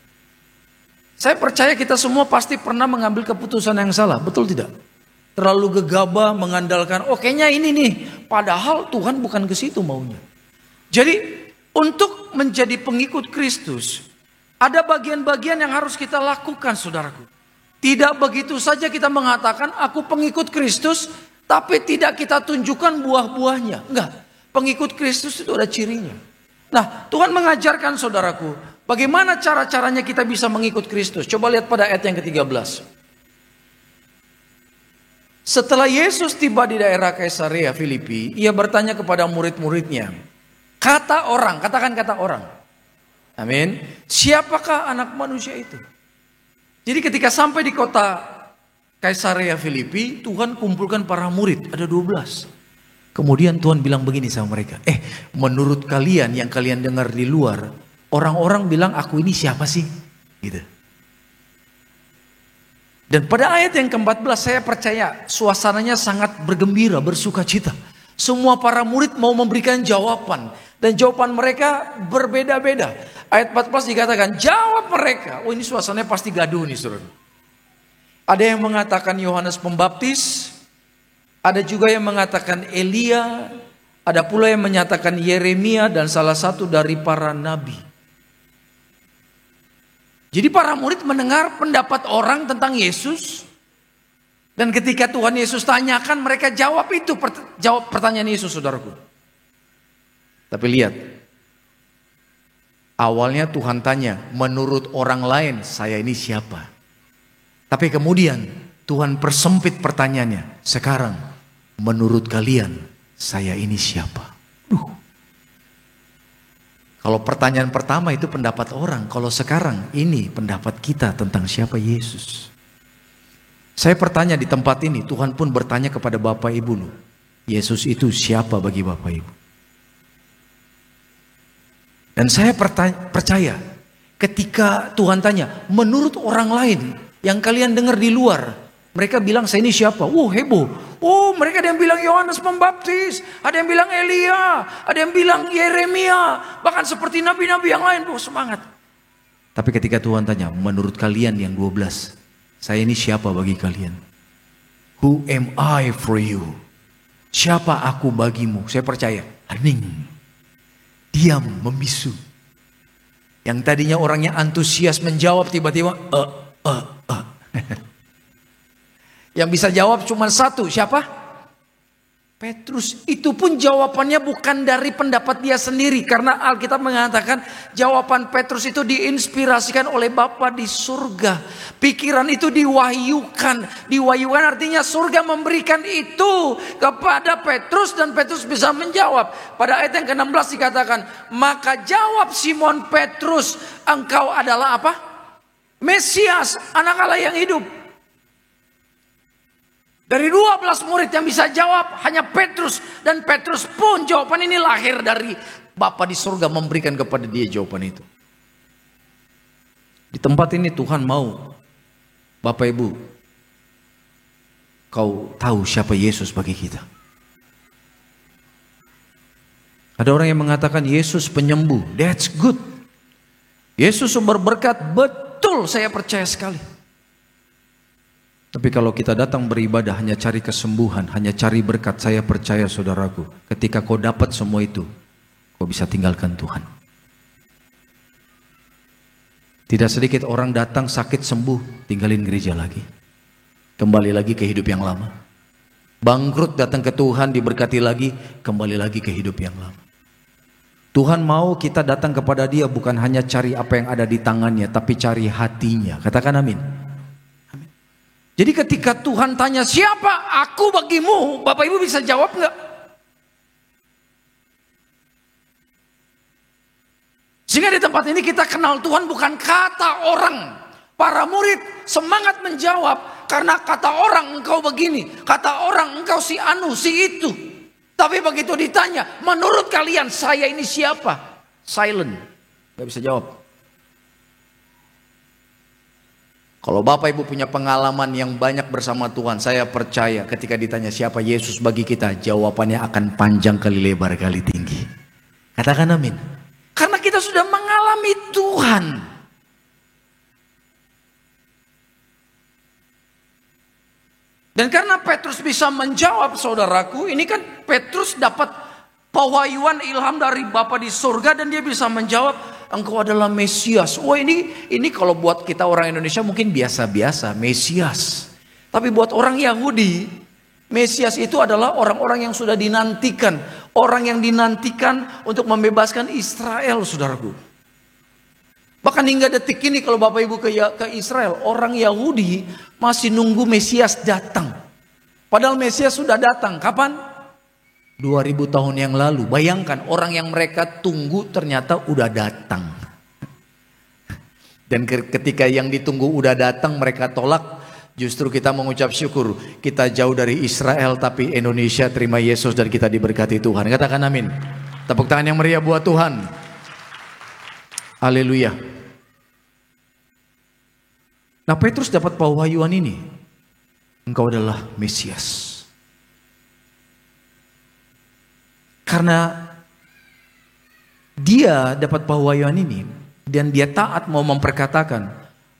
Saya percaya kita semua pasti pernah mengambil keputusan yang salah. Betul tidak? Terlalu gegabah mengandalkan, oh kayaknya ini nih. Padahal Tuhan bukan ke situ maunya. Jadi untuk menjadi pengikut Kristus, ada bagian-bagian yang harus kita lakukan saudaraku. Tidak begitu saja kita mengatakan aku pengikut Kristus, tapi tidak kita tunjukkan buah-buahnya. Enggak, pengikut Kristus itu ada cirinya. Nah Tuhan mengajarkan saudaraku, bagaimana cara-caranya kita bisa mengikut Kristus. Coba lihat pada ayat yang ke-13. Setelah Yesus tiba di daerah Kaisarea Filipi, ia bertanya kepada murid-muridnya, kata orang, katakan kata orang. Amin. Siapakah anak manusia itu? Jadi ketika sampai di kota Kaisarea Filipi, Tuhan kumpulkan para murid, ada 12. Kemudian Tuhan bilang begini sama mereka, menurut kalian yang kalian dengar di luar, orang-orang bilang aku ini siapa sih? Gitu. Dan pada ayat yang ke-14 saya percaya suasananya sangat bergembira, bersuka cita. Semua para murid mau memberikan jawaban. Dan jawaban mereka berbeda-beda. Ayat 14 dikatakan, jawab mereka. Oh ini suasananya pasti gaduh nih saudara. Ada yang mengatakan Yohanes Pembaptis. Ada juga yang mengatakan Elia. Ada pula yang menyatakan Yeremia dan salah satu dari para nabi. Jadi para murid mendengar pendapat orang tentang Yesus. Dan ketika Tuhan Yesus tanyakan, mereka jawab itu, jawab pertanyaan Yesus saudaraku. Tapi lihat, awalnya Tuhan tanya, menurut orang lain saya ini siapa? Tapi kemudian Tuhan persempit pertanyaannya. Sekarang, menurut kalian saya ini siapa? Kalau pertanyaan pertama itu pendapat orang, kalau sekarang ini pendapat kita tentang siapa Yesus. Saya bertanya di tempat ini, Tuhan pun bertanya kepada Bapak Ibu loh, Yesus itu siapa bagi Bapak Ibu? Dan saya percaya ketika Tuhan tanya, menurut orang lain yang kalian dengar di luar, mereka bilang saya ini siapa? Heboh. Mereka ada yang bilang Yohanes Pembaptis, ada yang bilang Elia, ada yang bilang Yeremia, bahkan seperti nabi-nabi yang lain. Semangat. Tapi ketika Tuhan tanya, menurut kalian yang 12, saya ini siapa bagi kalian? Who am I for you? Siapa aku bagimu? Saya percaya. Hening. Diam, membisu. Yang tadinya orangnya antusias menjawab tiba-tiba Yang bisa jawab cuma satu, siapa? Petrus. Itu pun jawabannya bukan dari pendapat dia sendiri. Karena Alkitab mengatakan jawaban Petrus itu diinspirasikan oleh Bapa di surga. Pikiran itu diwahyukan. Diwahyukan artinya surga memberikan itu kepada Petrus dan Petrus bisa menjawab. Pada ayat yang ke-16 dikatakan, maka jawab Simon Petrus, engkau adalah apa? Mesias, anak Allah yang hidup. Dari 12 murid yang bisa jawab hanya Petrus. Dan Petrus pun jawaban ini lahir dari Bapa di surga memberikan kepada dia jawaban itu. Di tempat ini Tuhan mau Bapak Ibu, kau tahu siapa Yesus bagi kita. Ada orang yang mengatakan Yesus penyembuh. That's good. Yesus sumber berkat. Betul, saya percaya sekali. Tapi kalau kita datang beribadah hanya cari kesembuhan, hanya cari berkat, saya percaya saudaraku, ketika kau dapat semua itu, kau bisa tinggalkan Tuhan. Tidak sedikit orang datang sakit sembuh, tinggalin gereja lagi. Kembali lagi ke hidup yang lama. Bangkrut datang ke Tuhan, diberkati lagi, kembali lagi ke hidup yang lama. Tuhan mau kita datang kepada Dia bukan hanya cari apa yang ada di tangannya, tapi cari hatinya. Katakan amin. Jadi ketika Tuhan tanya siapa aku bagimu, Bapak Ibu bisa jawab enggak? Sehingga di tempat ini kita kenal Tuhan bukan kata orang. Para murid semangat menjawab karena kata orang engkau begini, kata orang engkau si anu, si itu. Tapi begitu ditanya, menurut kalian saya ini siapa? Silent, gak bisa jawab. Kalau Bapak Ibu punya pengalaman yang banyak bersama Tuhan, saya percaya ketika ditanya siapa Yesus bagi kita, jawabannya akan panjang kali lebar kali tinggi. Katakan amin. Karena kita sudah mengalami Tuhan. Dan karena Petrus bisa menjawab saudaraku, ini kan Petrus dapat pewahyuan ilham dari Bapa di surga dan dia bisa menjawab, engkau adalah Mesias. Wah ini kalau buat kita orang Indonesia mungkin biasa-biasa, Mesias. Tapi buat orang Yahudi, Mesias itu adalah orang-orang yang sudah dinantikan. Orang yang dinantikan untuk membebaskan Israel, saudaraku. Bahkan hingga detik ini kalau Bapak Ibu ke Israel, orang Yahudi masih nunggu Mesias datang. Padahal Mesias sudah datang, kapan? 2000 tahun yang lalu. Bayangkan orang yang mereka tunggu ternyata udah datang. Dan ketika yang ditunggu udah datang mereka tolak. Justru kita mengucap syukur. Kita jauh dari Israel tapi Indonesia terima Yesus dan kita diberkati Tuhan. Katakan amin. Tepuk tangan yang meriah buat Tuhan. Haleluya. Nah Petrus dapat pewahyuan ini. Engkau adalah Mesias. Karena dia dapat pewahyuan ini dan dia taat mau memperkatakan,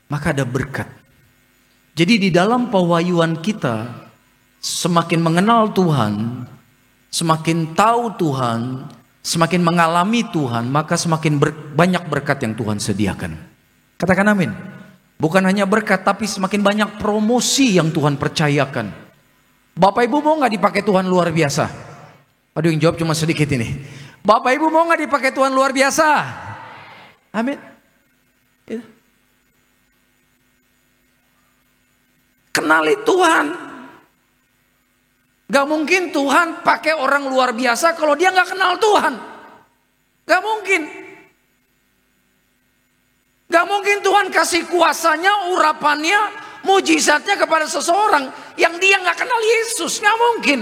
maka ada berkat. Jadi di dalam pewahyuan kita semakin mengenal Tuhan, semakin tahu Tuhan, semakin mengalami Tuhan, maka semakin banyak berkat yang Tuhan sediakan. Katakan amin. Bukan hanya berkat tapi semakin banyak promosi yang Tuhan percayakan. Bapak Ibu mau gak dipakai Tuhan luar biasa? Aduh yang jawab cuma sedikit ini. Bapak Ibu mau gak dipakai Tuhan luar biasa? Amin. Ya. Kenali Tuhan. Gak mungkin Tuhan pakai orang luar biasa kalau dia gak kenal Tuhan. Gak mungkin. Gak mungkin Tuhan kasih kuasanya, urapannya, mujizatnya kepada seseorang yang dia gak kenal Yesus. Gak mungkin.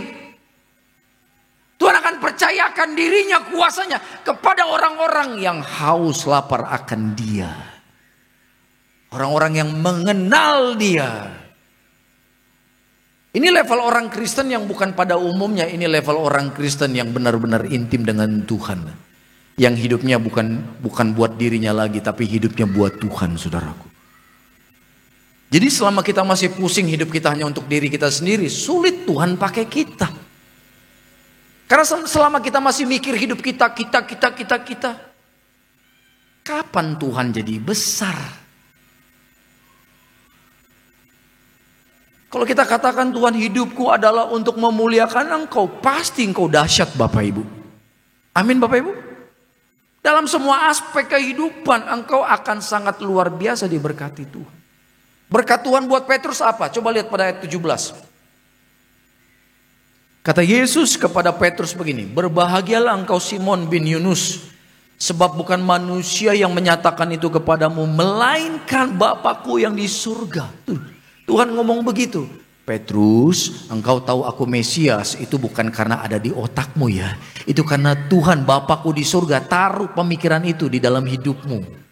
Tuhan akan percayakan dirinya, kuasanya kepada orang-orang yang haus lapar akan Dia. Orang-orang yang mengenal Dia. Ini level orang Kristen yang bukan pada umumnya. Ini level orang Kristen yang benar-benar intim dengan Tuhan. Yang hidupnya bukan buat dirinya lagi, tapi hidupnya buat Tuhan, saudaraku. Jadi selama kita masih pusing hidup kita hanya untuk diri kita sendiri, sulit Tuhan pakai kita. Karena selama kita masih mikir hidup kita, kapan Tuhan jadi besar? Kalau kita katakan Tuhan, hidupku adalah untuk memuliakan Engkau, pasti Engkau dahsyat Bapak Ibu. Amin Bapak Ibu. Dalam semua aspek kehidupan Engkau akan sangat luar biasa diberkati Tuhan. Berkat Tuhan buat Petrus apa? Coba lihat pada ayat 17. Kata Yesus kepada Petrus begini, berbahagialah engkau Simon bin Yunus, sebab bukan manusia yang menyatakan itu kepadamu, melainkan Bapakku yang di surga. Tuhan ngomong begitu. Petrus, engkau tahu aku Mesias, itu bukan karena ada di otakmu ya. Itu karena Tuhan Bapakku di surga taruh pemikiran itu di dalam hidupmu.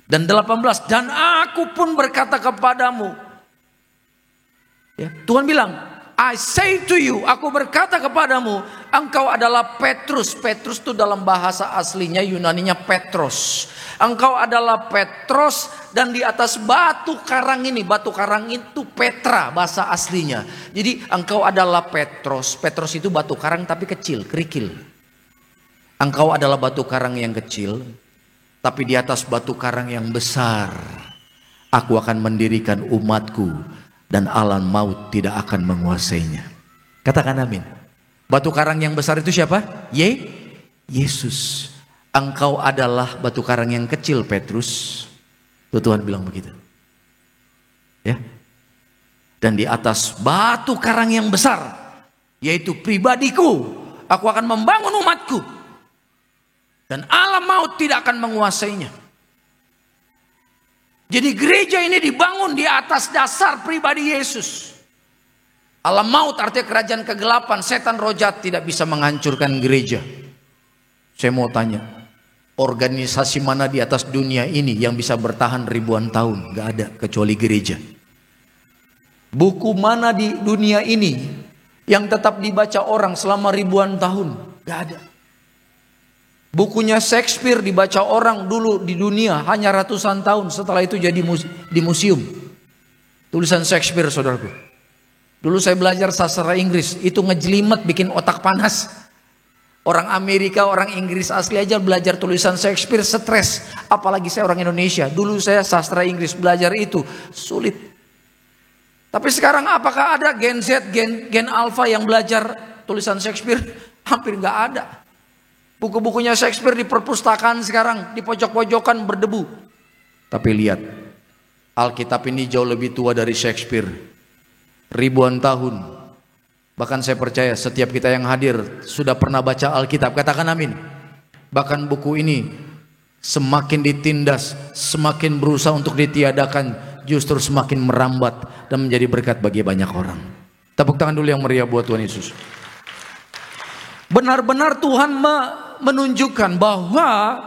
Dan 18, dan aku pun berkata kepadamu. Ya, Tuhan bilang, I say to you, aku berkata kepadamu, engkau adalah Petrus. Petrus itu dalam bahasa aslinya Yunaninya Petros. Engkau adalah Petros, dan di atas batu karang ini, batu karang itu Petra bahasa aslinya. Jadi engkau adalah Petros. Petros itu batu karang tapi kecil, kerikil. Engkau adalah batu karang yang kecil, tapi di atas batu karang yang besar, aku akan mendirikan umatku. Dan alam maut tidak akan menguasainya. Katakan amin. Batu karang yang besar itu siapa? Yesus. Engkau adalah batu karang yang kecil Petrus. Tuhan bilang begitu. Ya. Dan di atas batu karang yang besar, yaitu pribadiku, aku akan membangun umatku. Dan alam maut tidak akan menguasainya. Jadi gereja ini dibangun di atas dasar pribadi Yesus. Alam maut artinya kerajaan kegelapan, setan roh jahat tidak bisa menghancurkan gereja. Saya mau tanya, organisasi mana di atas dunia ini yang bisa bertahan ribuan tahun? Gak ada kecuali gereja. Buku mana di dunia ini yang tetap dibaca orang selama ribuan tahun? Gak ada. Bukunya Shakespeare dibaca orang dulu di dunia hanya ratusan tahun, setelah itu jadi di museum. Tulisan Shakespeare saudaraku. Dulu saya belajar sastra Inggris, itu ngejelimet bikin otak panas. Orang Amerika, orang Inggris asli aja belajar tulisan Shakespeare stres. Apalagi saya orang Indonesia, dulu saya sastra Inggris belajar itu sulit. Tapi sekarang apakah ada Gen Z, Gen Alpha yang belajar tulisan Shakespeare? Hampir gak ada. Buku-bukunya Shakespeare di perpustakaan sekarang, di pojok-pojokan berdebu. Tapi lihat, Alkitab ini jauh lebih tua dari Shakespeare. Ribuan tahun. Bahkan saya percaya setiap kita yang hadir sudah pernah baca Alkitab. Katakan amin. Bahkan buku ini semakin ditindas, semakin berusaha untuk ditiadakan, justru semakin merambat dan menjadi berkat bagi banyak orang. Tepuk tangan dulu yang meriah buat Tuhan Yesus. Benar-benar Tuhan menunjukkan bahwa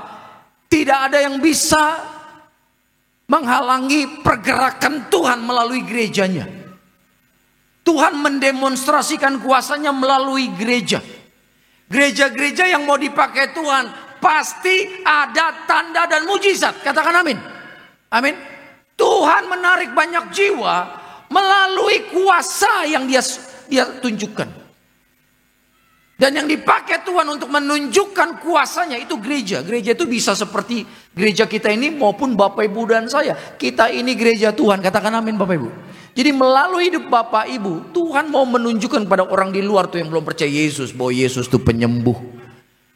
tidak ada yang bisa menghalangi pergerakan Tuhan melalui gerejanya. Tuhan mendemonstrasikan kuasanya melalui gereja. Gereja-gereja yang mau dipakai Tuhan pasti ada tanda dan mujizat. Katakan amin. Amin. Tuhan menarik banyak jiwa melalui kuasa yang dia tunjukkan. Dan yang dipakai Tuhan untuk menunjukkan kuasanya itu gereja. Gereja itu bisa seperti gereja kita ini maupun Bapak Ibu dan saya. Kita ini gereja Tuhan. Katakan amin Bapak Ibu. Jadi melalui hidup Bapak Ibu, Tuhan mau menunjukkan pada orang di luar tuh yang belum percaya Yesus, bahwa Yesus itu penyembuh.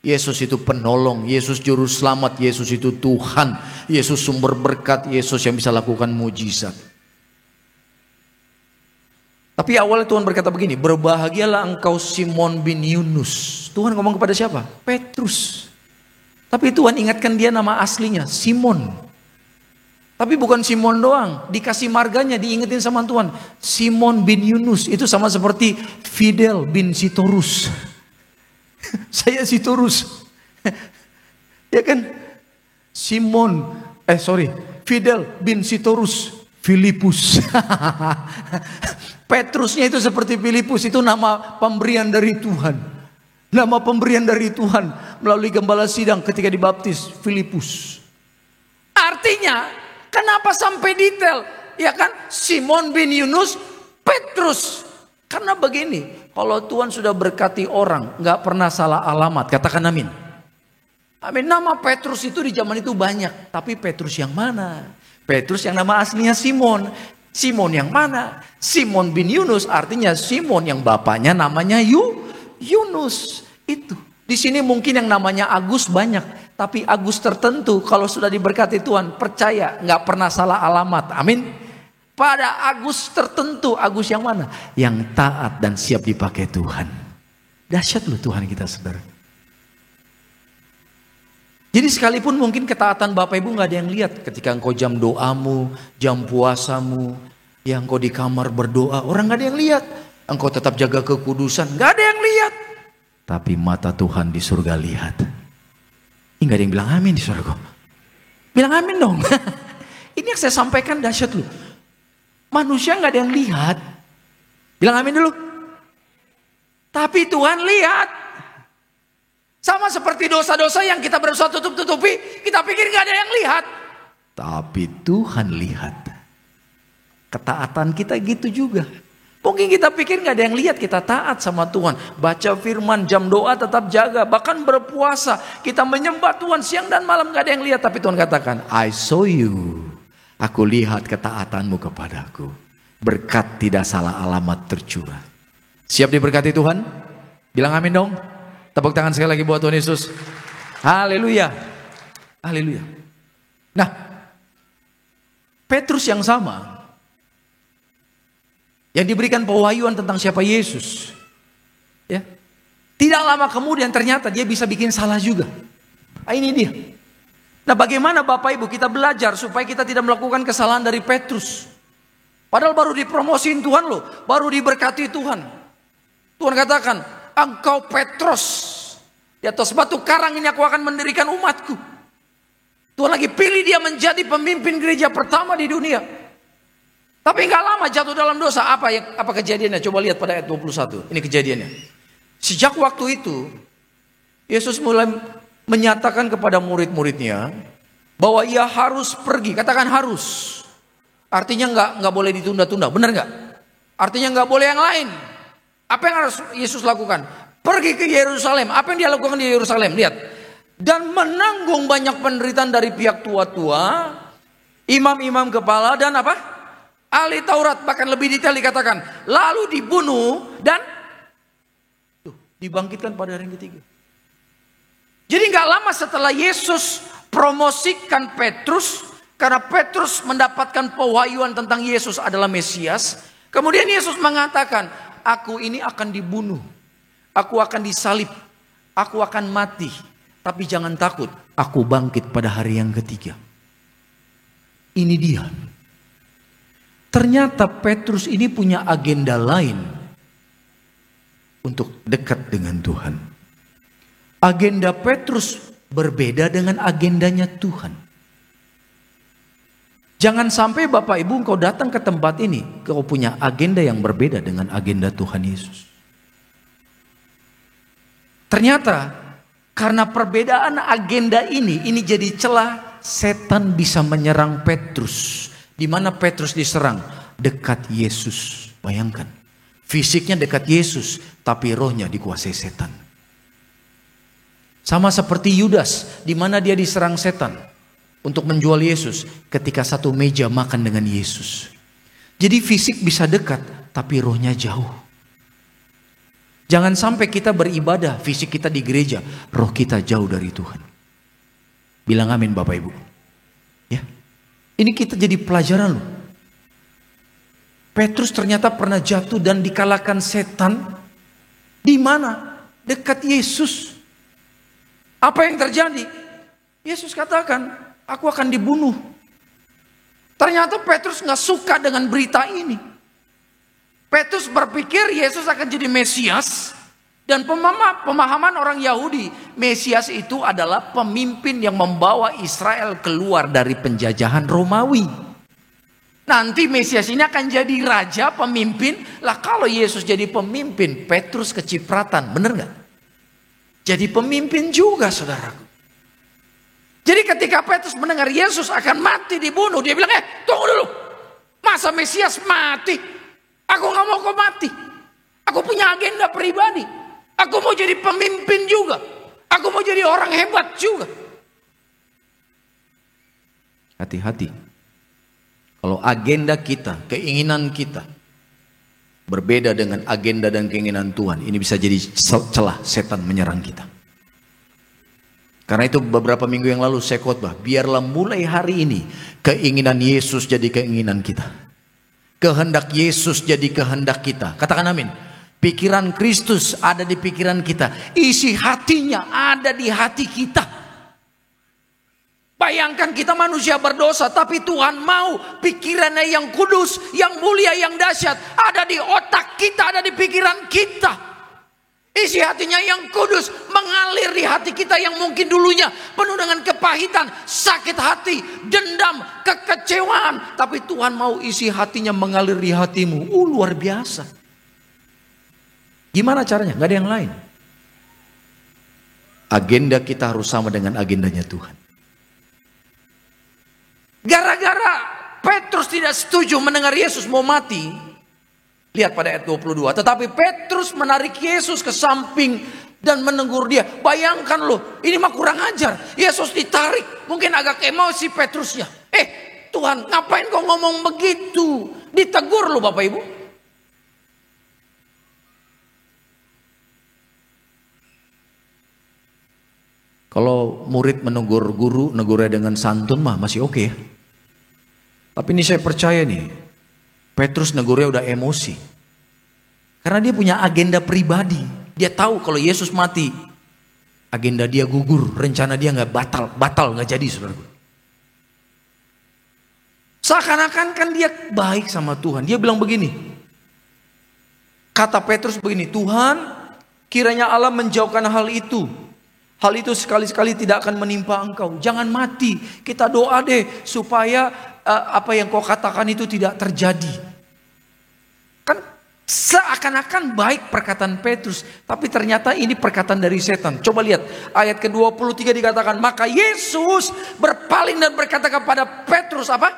Yesus itu penolong, Yesus juru selamat, Yesus itu Tuhan, Yesus sumber berkat, Yesus yang bisa lakukan mujizat. Tapi awalnya Tuhan berkata begini, berbahagialah engkau Simon bin Yunus. Tuhan ngomong kepada siapa? Petrus. Tapi Tuhan ingatkan dia nama aslinya, Simon. Tapi bukan Simon doang, dikasih marganya, diingetin sama Tuhan. Simon bin Yunus, itu sama seperti Fidel bin Sitorus. Saya Sitorus. Ya kan? Fidel bin Sitorus, Filipus. Petrusnya itu seperti Filipus, itu nama pemberian dari Tuhan. Nama pemberian dari Tuhan melalui gembala sidang ketika dibaptis, Filipus. Artinya, kenapa sampai detail? Ya kan, Simon bin Yunus, Petrus. Karena begini, Kalau Tuhan sudah berkati orang, nggak pernah salah alamat. Katakan amin. Amin. Nama Petrus itu di zaman itu banyak. Tapi Petrus yang mana? Petrus yang nama aslinya Simon. Simon yang mana? Simon bin Yunus, artinya Simon yang bapaknya namanya Yunus. Itu. Di sini mungkin yang namanya Agus banyak. Tapi Agus tertentu kalau sudah diberkati Tuhan, percaya nggak pernah salah alamat. Amin. Pada Agus tertentu, Agus yang mana? Yang taat dan siap dipakai Tuhan. Dahsyat loh Tuhan kita, saudara. Jadi sekalipun mungkin ketaatan Bapak Ibu gak ada yang lihat. Ketika engkau jam doamu, jam puasamu, yang engkau di kamar berdoa, orang gak ada yang lihat. Engkau tetap jaga kekudusan, gak ada yang lihat. Tapi mata Tuhan di surga lihat. Ini gak ada yang bilang amin di surga. Bilang amin dong. Ini yang saya sampaikan dahsyat loh. Manusia gak ada yang lihat. Bilang amin dulu. Tapi Tuhan lihat. Sama seperti dosa-dosa yang kita berusaha tutup-tutupi. Kita pikir gak ada yang lihat. Tapi Tuhan lihat. Ketaatan kita gitu juga. Mungkin kita pikir gak ada yang lihat, kita taat sama Tuhan. Baca firman, jam doa tetap jaga. Bahkan berpuasa. Kita menyembah Tuhan siang dan malam gak ada yang lihat. Tapi Tuhan katakan, I saw you. Aku lihat ketaatanmu kepadaku. Berkat tidak salah alamat tercurah. Siap diberkati Tuhan? Bilang amin dong. Tepuk tangan sekali lagi buat Tuhan Yesus. Haleluya. Haleluya. Nah, Petrus yang sama, yang diberikan pewahyuan tentang siapa Yesus, ya, tidak lama kemudian ternyata dia bisa bikin salah juga. Ini dia. Nah, bagaimana Bapak Ibu kita belajar supaya kita tidak melakukan kesalahan dari Petrus? Padahal baru dipromosiin Tuhan loh, baru diberkati Tuhan. Tuhan katakan, engkau Petrus, di atas batu karang ini aku akan mendirikan umatku. Tuhan lagi pilih dia menjadi pemimpin gereja pertama di dunia. Tapi nggak lama jatuh dalam dosa. Apa kejadiannya? Coba lihat pada ayat 21. Ini kejadiannya. Sejak waktu itu, Yesus mulai menyatakan kepada murid-muridnya bahwa ia harus pergi. Katakan harus. Artinya nggak boleh ditunda-tunda. Benar nggak? Artinya nggak boleh yang lain. Apa yang harus Yesus lakukan? Pergi ke Yerusalem. Apa yang dia lakukan di Yerusalem? Lihat. Dan menanggung banyak penderitaan dari pihak tua-tua, imam-imam kepala dan apa? Ahli Taurat. Bahkan lebih detail dikatakan. Lalu dibunuh dan dibangkitkan pada hari yang ketiga. Jadi gak lama setelah Yesus promosikan Petrus, karena Petrus mendapatkan pewahyuan tentang Yesus adalah Mesias. Kemudian Yesus mengatakan, aku ini akan dibunuh. Aku akan disalib. Aku akan mati. Tapi jangan takut, aku bangkit pada hari yang ketiga. Ini dia. Ternyata Petrus ini punya agenda lain untuk dekat dengan Tuhan. Agenda Petrus berbeda dengan agendanya Tuhan. Jangan sampai Bapak Ibu engkau datang ke tempat ini, kau punya agenda yang berbeda dengan agenda Tuhan Yesus. Ternyata karena perbedaan agenda ini jadi celah setan bisa menyerang Petrus. Di mana Petrus diserang? Dekat Yesus. Bayangkan. Fisiknya dekat Yesus, tapi rohnya dikuasai setan. Sama seperti Yudas, di mana dia diserang setan untuk menjual Yesus ketika satu meja makan dengan Yesus. Jadi fisik bisa dekat, tapi rohnya jauh. Jangan sampai kita beribadah, fisik kita di gereja, roh kita jauh dari Tuhan. Bilang amin Bapak Ibu. Ya, ini kita jadi pelajaran loh. Petrus ternyata pernah jatuh dan dikalahkan setan. Di mana? Dekat Yesus. Apa yang terjadi? Yesus katakan, aku akan dibunuh. Ternyata Petrus gak suka dengan berita ini. Petrus berpikir Yesus akan jadi Mesias. Dan pemahaman orang Yahudi, Mesias itu adalah pemimpin yang membawa Israel keluar dari penjajahan Romawi. Nanti Mesias ini akan jadi raja, pemimpin. Lah kalau Yesus jadi pemimpin, Petrus kecipratan, bener gak? Jadi pemimpin juga saudaraku. Jadi ketika Petrus mendengar Yesus akan mati dibunuh, dia bilang, tunggu dulu. Masa Mesias mati? Aku gak mau kau mati. Aku punya agenda pribadi. Aku mau jadi pemimpin juga. Aku mau jadi orang hebat juga. Hati-hati. Kalau agenda kita, keinginan kita berbeda dengan agenda dan keinginan Tuhan, ini bisa jadi celah setan menyerang kita. Karena itu beberapa minggu yang lalu saya khotbah, biarlah mulai hari ini keinginan Yesus jadi keinginan kita. Kehendak Yesus jadi kehendak kita. Katakan amin. Pikiran Kristus ada di pikiran kita. Isi hatinya ada di hati kita. Bayangkan kita manusia berdosa, tapi Tuhan mau pikirannya yang kudus, yang mulia, yang dahsyat ada di otak kita, ada di pikiran kita. Isi hatinya yang kudus mengalir di hati kita yang mungkin dulunya penuh dengan kepahitan, sakit hati, dendam, kekecewaan. Tapi Tuhan mau isi hatinya mengalir di hatimu. Luar biasa. Gimana caranya? Gak ada yang lain. Agenda kita harus sama dengan agendanya Tuhan. Gara-gara Petrus tidak setuju mendengar Yesus mau mati. Lihat pada ayat 22. Tetapi Petrus menarik Yesus ke samping dan menegur dia. Bayangkan loh, ini mah kurang ajar. Yesus ditarik, mungkin agak emosi Petrusnya. Tuhan, ngapain kau ngomong begitu? Ditegur loh Bapak Ibu. Kalau murid menegur guru, negurnya dengan santun mah masih oke ya. Tapi ini saya percaya nih, Petrus negurnya udah emosi. Karena dia punya agenda pribadi. Dia tahu kalau Yesus mati, agenda dia gugur, rencana dia nggak batal nggak jadi, saudaraku. Seakan-akan kan dia baik sama Tuhan. Dia bilang begini. Kata Petrus begini, Tuhan, kiranya Allah menjauhkan hal itu. Hal itu sekali-sekali tidak akan menimpa engkau. Jangan mati. Kita doa deh supaya apa yang kau katakan itu tidak terjadi. Kan seakan-akan baik perkataan Petrus, tapi ternyata ini perkataan dari setan. Coba lihat ayat ke-23 dikatakan, maka Yesus berpaling dan berkata kepada Petrus apa?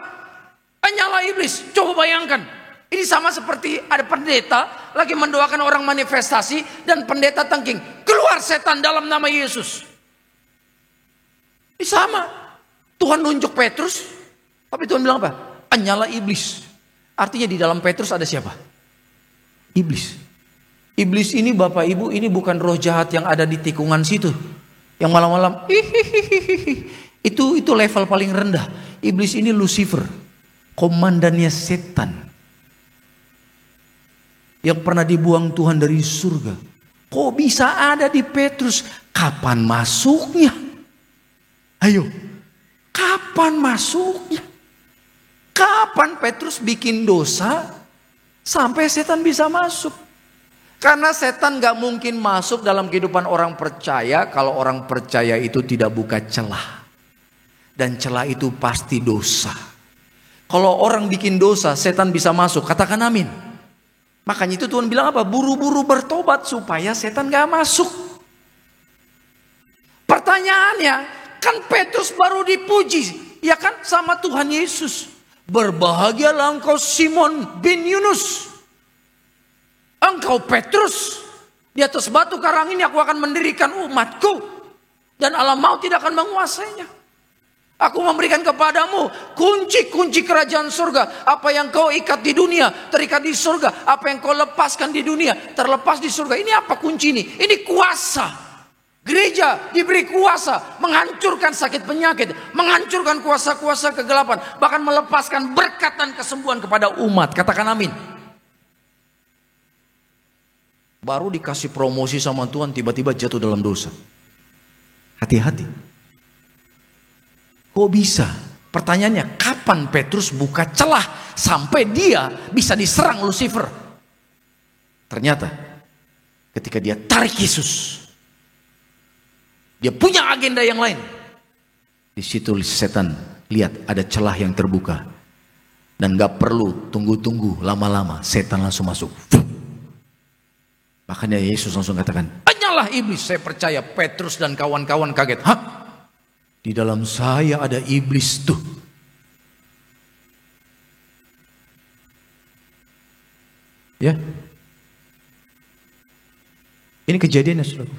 Hanyalah iblis. Coba bayangkan. Ini sama seperti ada pendeta lagi mendoakan orang manifestasi dan pendeta tengking, keluar setan dalam nama Yesus. Ini sama. Tuhan nunjuk Petrus, tapi Tuhan bilang apa? Hanyalah iblis. Artinya di dalam Petrus ada siapa? Iblis. Iblis ini Bapak Ibu, ini bukan roh jahat yang ada di tikungan situ, yang malam-malam itu level paling rendah. Iblis ini Lucifer, komandannya setan, yang pernah dibuang Tuhan dari surga. Kok bisa ada di Petrus? Kapan masuknya? Ayo, kapan masuknya? Kapan Petrus bikin dosa sampai setan bisa masuk? Karena setan gak mungkin masuk dalam kehidupan orang percaya kalau orang percaya itu tidak buka celah. Dan celah itu pasti dosa. Kalau orang bikin dosa, setan bisa masuk. Katakan amin. Makanya itu Tuhan bilang apa? Buru-buru bertobat supaya setan gak masuk. Pertanyaannya, kan Petrus baru dipuji, ya kan, sama Tuhan Yesus. Berbahagialah engkau Simon bin Yunus. Engkau Petrus, di atas batu karang ini aku akan mendirikan umatku, dan alam maut tidak akan menguasainya. Aku memberikan kepadamu kunci-kunci kerajaan surga. Apa yang kau ikat di dunia terikat di surga. Apa yang kau lepaskan di dunia terlepas di surga. Ini apa kunci ini? Ini kuasa. Gereja diberi kuasa menghancurkan sakit penyakit, menghancurkan kuasa-kuasa kegelapan, bahkan melepaskan berkat dan kesembuhan kepada umat. Katakan amin. Baru dikasih promosi sama Tuhan, tiba-tiba jatuh dalam dosa. Hati-hati. Kok bisa? Pertanyaannya, kapan Petrus buka celah sampai dia bisa diserang Lucifer? Ternyata ketika dia tarik Yesus, dia punya agenda yang lain. Di situ setan lihat ada celah yang terbuka, dan gak perlu tunggu-tunggu lama-lama, setan langsung masuk. Makanya Yesus langsung katakan, hanyalah iblis. Saya percaya Petrus dan kawan-kawan kaget. Hah? Di dalam saya ada iblis tuh. Ya. Ini kejadiannya, saudara.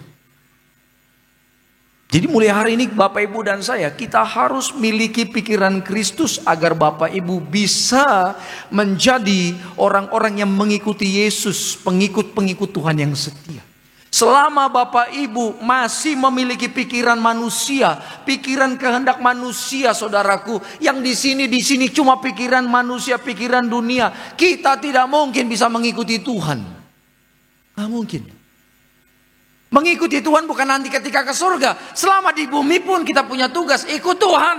Jadi mulai hari ini Bapak Ibu dan saya, kita harus miliki pikiran Kristus agar Bapak Ibu bisa menjadi orang-orang yang mengikuti Yesus, pengikut-pengikut Tuhan yang setia. Selama Bapak Ibu masih memiliki pikiran manusia, pikiran kehendak manusia, saudaraku, yang di sini cuma pikiran manusia, pikiran dunia, kita tidak mungkin bisa mengikuti Tuhan. Nggak mungkin. Mengikuti Tuhan bukan nanti ketika ke surga. Selama di bumi pun kita punya tugas ikut Tuhan.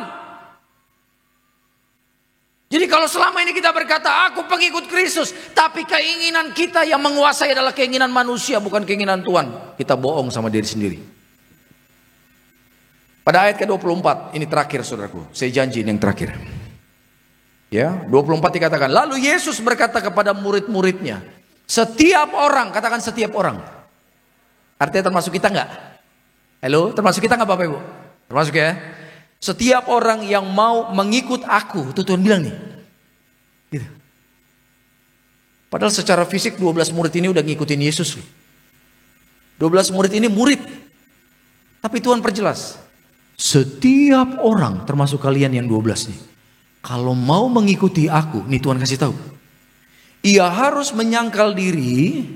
Jadi kalau selama ini kita berkata aku pengikut Kristus, tapi keinginan kita yang menguasai adalah keinginan manusia, bukan keinginan Tuhan, kita bohong sama diri sendiri. Pada ayat ke-24, ini terakhir saudaraku, saya janji ini yang terakhir. Ya, 24 dikatakan, lalu Yesus berkata kepada murid-muridnya, setiap orang, katakan setiap orang. Artinya termasuk kita enggak? Halo, termasuk kita enggak Bapak Ibu? Termasuk ya? Setiap orang yang mau mengikut aku, itu Tuhan bilang nih. Gitu. Padahal secara fisik 12 murid ini udah ngikutin Yesus. 12 murid ini murid. Tapi Tuhan perjelas. Setiap orang, termasuk kalian yang 12 nih. Kalau mau mengikuti aku, nih Tuhan kasih tahu. Ia harus menyangkal diri.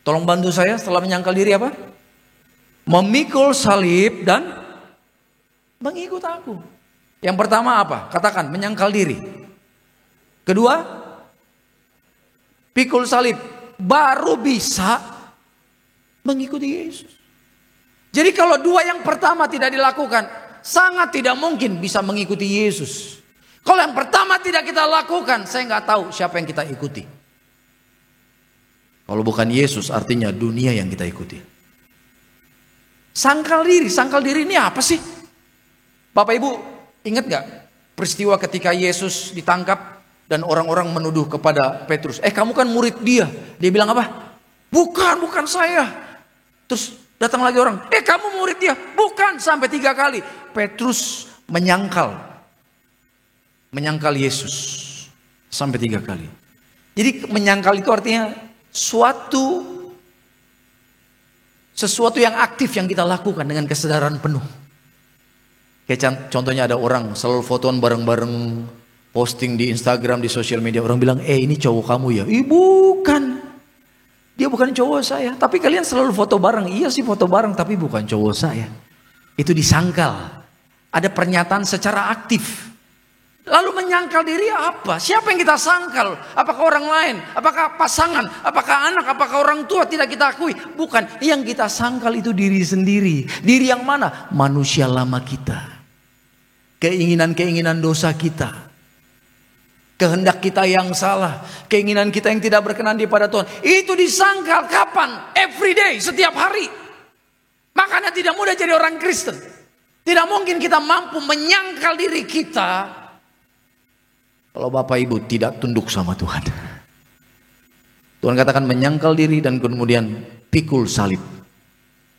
Tolong bantu saya setelah menyangkal diri apa? Memikul salib dan mengikut aku. Yang pertama apa? Katakan menyangkal diri. Kedua, pikul salib. Baru bisa mengikuti Yesus. Jadi kalau dua yang pertama tidak dilakukan, sangat tidak mungkin bisa mengikuti Yesus. Kalau yang pertama tidak kita lakukan, saya nggak tahu siapa yang kita ikuti. Kalau bukan Yesus artinya dunia yang kita ikuti. Sangkal diri ini apa sih? Bapak Ibu ingat gak peristiwa ketika Yesus ditangkap dan orang-orang menuduh kepada Petrus. Kamu kan murid dia. Dia bilang apa? Bukan saya. Terus datang lagi orang. Kamu murid dia. Bukan, sampai 3 kali. Petrus menyangkal Yesus. Sampai 3 kali. Jadi menyangkal itu artinya sesuatu yang aktif yang kita lakukan dengan kesadaran penuh. Kayak contohnya ada orang selalu fotoan bareng-bareng, posting di Instagram, di sosial media. Orang bilang, ini cowok kamu ya? Bukan. Dia bukan cowok saya. Tapi kalian selalu foto bareng. Iya sih foto bareng, tapi bukan cowok saya. Itu disangkal. Ada pernyataan secara aktif. Lalu menyangkal diri apa? Siapa yang kita sangkal? Apakah orang lain? Apakah pasangan? Apakah anak? Apakah orang tua? Tidak kita akui. Bukan. Yang kita sangkal itu diri sendiri. Diri yang mana? Manusia lama kita. Keinginan-keinginan dosa kita. Kehendak kita yang salah. Keinginan kita yang tidak berkenan di pada Tuhan. Itu disangkal kapan? Every day. Setiap hari. Makanya tidak mudah jadi orang Kristen. Tidak mungkin kita mampu menyangkal diri kita kalau Bapak Ibu tidak tunduk sama Tuhan. Tuhan katakan menyangkal diri dan kemudian pikul salib.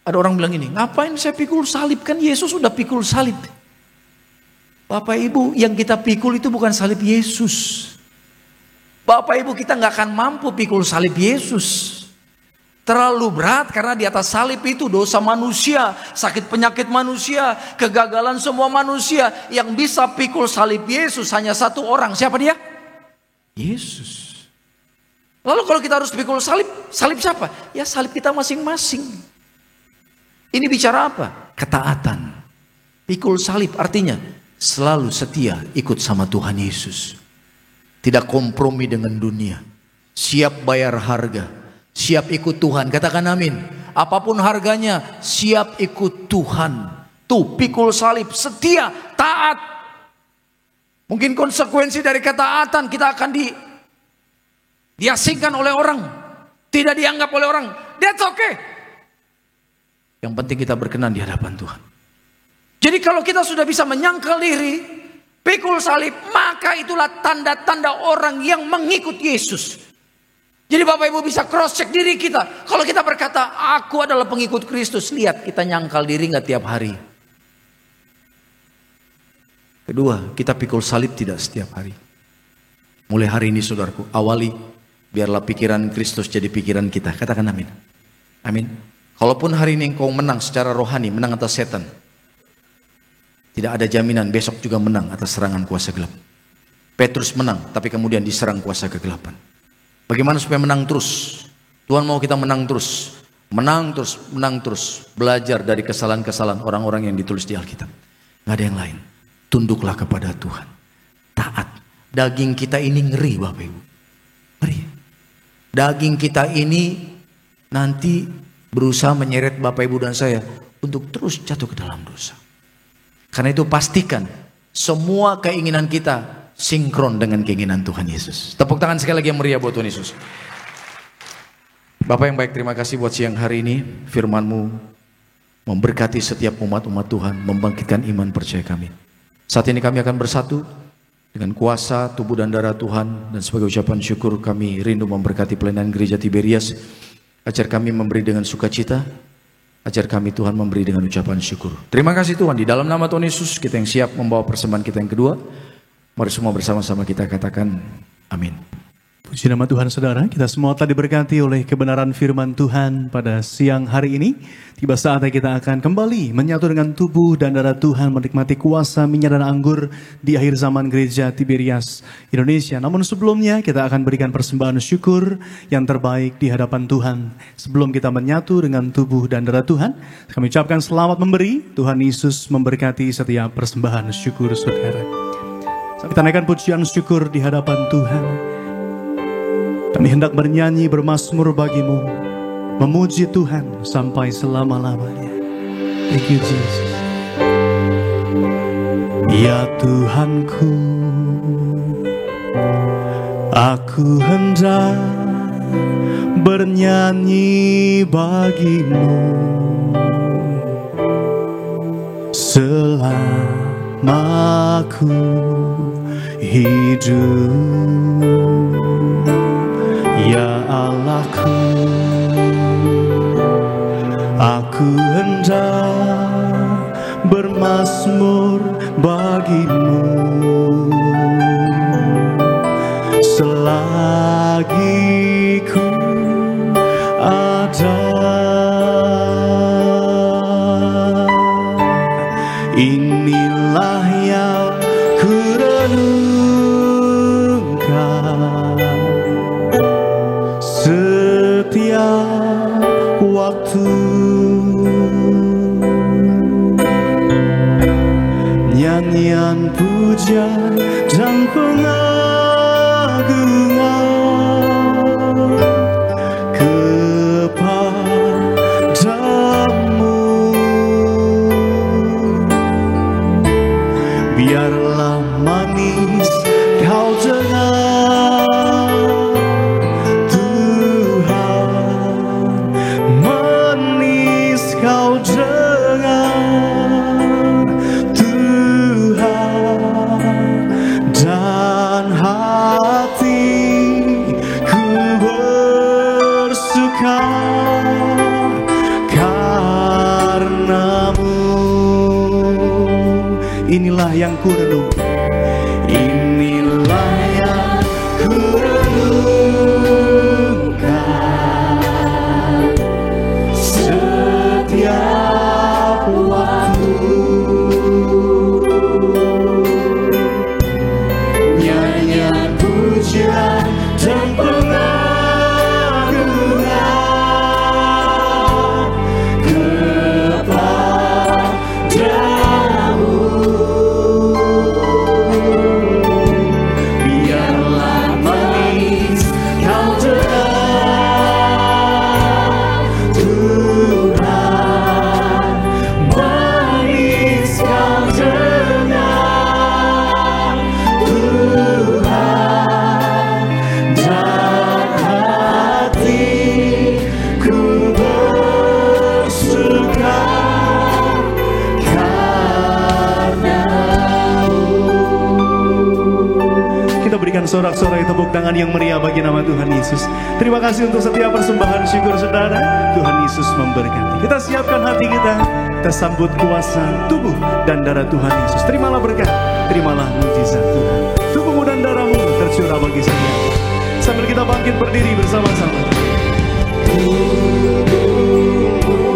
Ada orang bilang ini, ngapain saya pikul salib? Kan Yesus sudah pikul salib. Bapak Ibu, yang kita pikul itu bukan salib Yesus. Bapak Ibu, kita nggak akan mampu pikul salib Yesus. Terlalu berat karena di atas salib itu dosa manusia, sakit penyakit manusia, kegagalan semua manusia. Yang bisa pikul salib Yesus hanya satu orang. Siapa dia? Yesus. Lalu kalau kita harus pikul salib, salib siapa? Ya salib kita masing-masing. Ini bicara apa? Ketaatan. Pikul salib artinya selalu setia ikut sama Tuhan Yesus. Tidak kompromi dengan dunia. Siap bayar harga. Siap ikut Tuhan, katakan amin. Apapun harganya, siap ikut Tuhan. Tuh, pikul salib, setia, taat. Mungkin konsekuensi dari ketaatan kita akan diasingkan oleh orang, tidak dianggap oleh orang. That's okay. Yang penting kita berkenan di hadapan Tuhan. Jadi kalau kita sudah bisa menyangkal diri, pikul salib, maka itulah tanda-tanda orang yang mengikut Yesus. Jadi Bapak Ibu bisa cross check diri kita. Kalau kita berkata, aku adalah pengikut Kristus. Lihat kita nyangkal diri gak tiap hari. Kedua, kita pikul salib tidak setiap hari. Mulai hari ini saudaraku, awali. Biarlah pikiran Kristus jadi pikiran kita. Katakan amin. Amin. Kalaupun hari ini engkau menang secara rohani, menang atas setan, tidak ada jaminan besok juga menang atas serangan kuasa gelap. Petrus menang, tapi kemudian diserang kuasa kegelapan. Bagaimana supaya menang terus? Tuhan mau kita menang terus. Menang terus, menang terus. Belajar dari kesalahan-kesalahan orang-orang yang ditulis di Alkitab. Nggak ada yang lain. Tunduklah kepada Tuhan. Taat. Daging kita ini ngeri Bapak Ibu. Ngeri. Daging kita ini nanti berusaha menyeret Bapak Ibu dan saya untuk terus jatuh ke dalam dosa. Karena itu pastikan semua keinginan kita sinkron dengan keinginan Tuhan Yesus. Tepuk tangan sekali lagi yang meriah buat Tuhan Yesus. Bapak yang baik, terima kasih buat siang hari ini. Firman-Mu memberkati setiap umat-umat Tuhan, membangkitkan iman percaya kami. Saat ini kami akan bersatu dengan kuasa tubuh dan darah Tuhan, dan sebagai ucapan syukur kami rindu memberkati pelayanan gereja Tiberias. Ajar kami memberi dengan sukacita, ajar kami Tuhan memberi dengan ucapan syukur. Terima kasih Tuhan, di dalam nama Tuhan Yesus kita yang siap membawa persembahan kita yang kedua. Mari semua bersama-sama kita katakan amin. Puji nama Tuhan saudara, kita semua telah diberkati oleh kebenaran firman Tuhan pada siang hari ini. Tiba saatnya kita akan kembali menyatu dengan tubuh dan darah Tuhan, menikmati kuasa minyak dan anggur di akhir zaman gereja Tiberias Indonesia. Namun sebelumnya kita akan berikan persembahan syukur yang terbaik di hadapan Tuhan. Sebelum kita menyatu dengan tubuh dan darah Tuhan, kami ucapkan selamat memberi. Tuhan Yesus memberkati setiap persembahan syukur saudara. Kita naikkan pujian syukur di hadapan Tuhan. Kami hendak bernyanyi bermazmur bagimu, memuji Tuhan sampai selama-lamanya. Thank you Jesus. Ya Tuhanku, aku hendak bernyanyi bagimu selama aku hidup. Ya Allahku, aku hendak bermazmur bagimu selagi ku ada. Inilah yang ku renungkan setiap waktu, nyanyian pujian dan pengagungan kepadamu. Biarlah manis kau dengar inilah yang ku renung. Inilah yang ku renungkan setiap waktu, nyanyian pujian dan pengagungan kepadamu. Sorak-sorai tepuk tangan yang meriah bagi nama Tuhan Yesus. Terima kasih untuk setiap persembahan syukur saudara. Tuhan Yesus memberkati. Kita siapkan hati kita, kita sambut kuasa tubuh dan darah Tuhan Yesus. Terimalah berkat, terimalah mujizat Tuhan. Tubuhmu dan darahmu tercurah bagi setiap. Sambil kita bangkit berdiri bersama-sama. Tubuhmu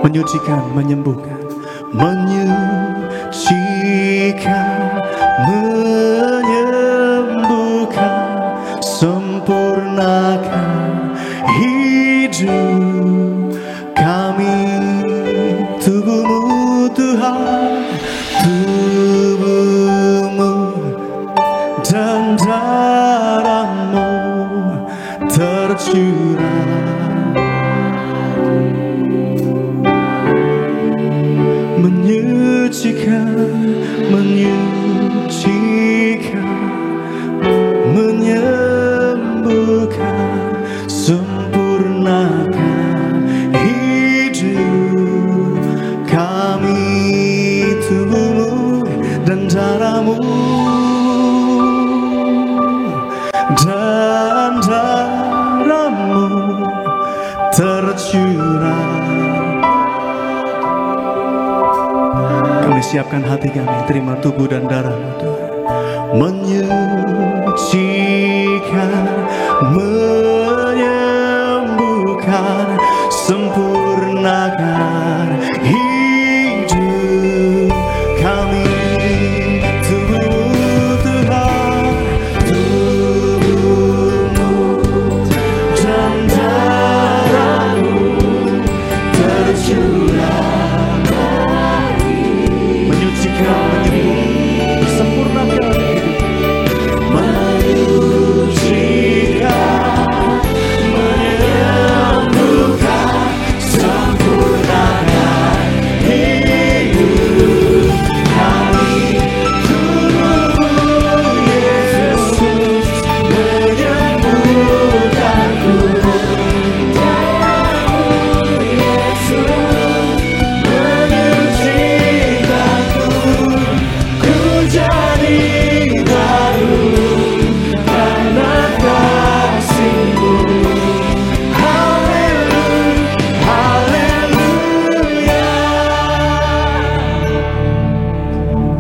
menyucikan, menyembuhkan, menyucikan, menyembuhkan, sempurnakan hidup kami. Tubuhmu Tuhan, tubuhmu dan darahmu tercurah, menyucikan, menyucikan, menyembuhkan, sempurnakan hidup kami. Tubuhmu dan darahmu dan darahmu tercurah. Kami siapkan hati kami, terima tubuh dan darahmu Tuhan. Menyucikan, menyembuhkan, sempurnakan hidup kami. Tubuh Tuhan, tubuhmu dan darahmu tercurah, menyucikan, menyembuhkan, sempurnakan hidup, menyucikan, menyembuhkan, sempurnakan hidup kami. Tubuhmu Yesus menyembuhkanku, darahmu Yesus menyucikanku, ku jadi baru karena kasih-Mu. Haleluya, haleluya.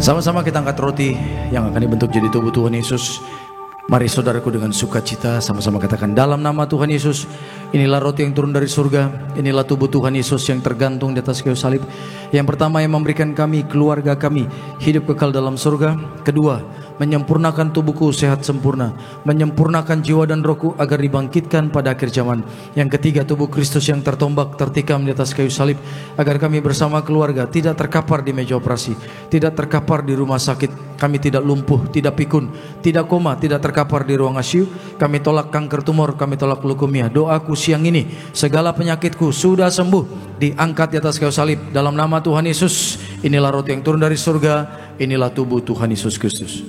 Sama-sama kita angkat roti yang akan dibentuk jadi tubuh Tuhan Yesus. Mari saudaraku dengan sukacita sama-sama katakan, dalam nama Tuhan Yesus, inilah roti yang turun dari surga, inilah tubuh Tuhan Yesus yang tergantung di atas kayu salib. Yang pertama, yang memberikan kami, keluarga kami, hidup kekal dalam surga. Kedua, menyempurnakan tubuhku sehat sempurna, menyempurnakan jiwa dan rohku agar dibangkitkan pada akhir zaman. Yang ketiga, tubuh Kristus yang tertombak, tertikam di atas kayu salib, agar kami bersama keluarga tidak terkapar di meja operasi, tidak terkapar di rumah sakit. Kami tidak lumpuh, tidak pikun, tidak koma, tidak terkapar di ruang ICU. Kami tolak kanker tumor, kami tolak leukemia. Doaku siang ini, segala penyakitku sudah sembuh, diangkat di atas kayu salib dalam nama Tuhan Yesus. Inilah roti yang turun dari surga, inilah tubuh Tuhan Yesus Kristus.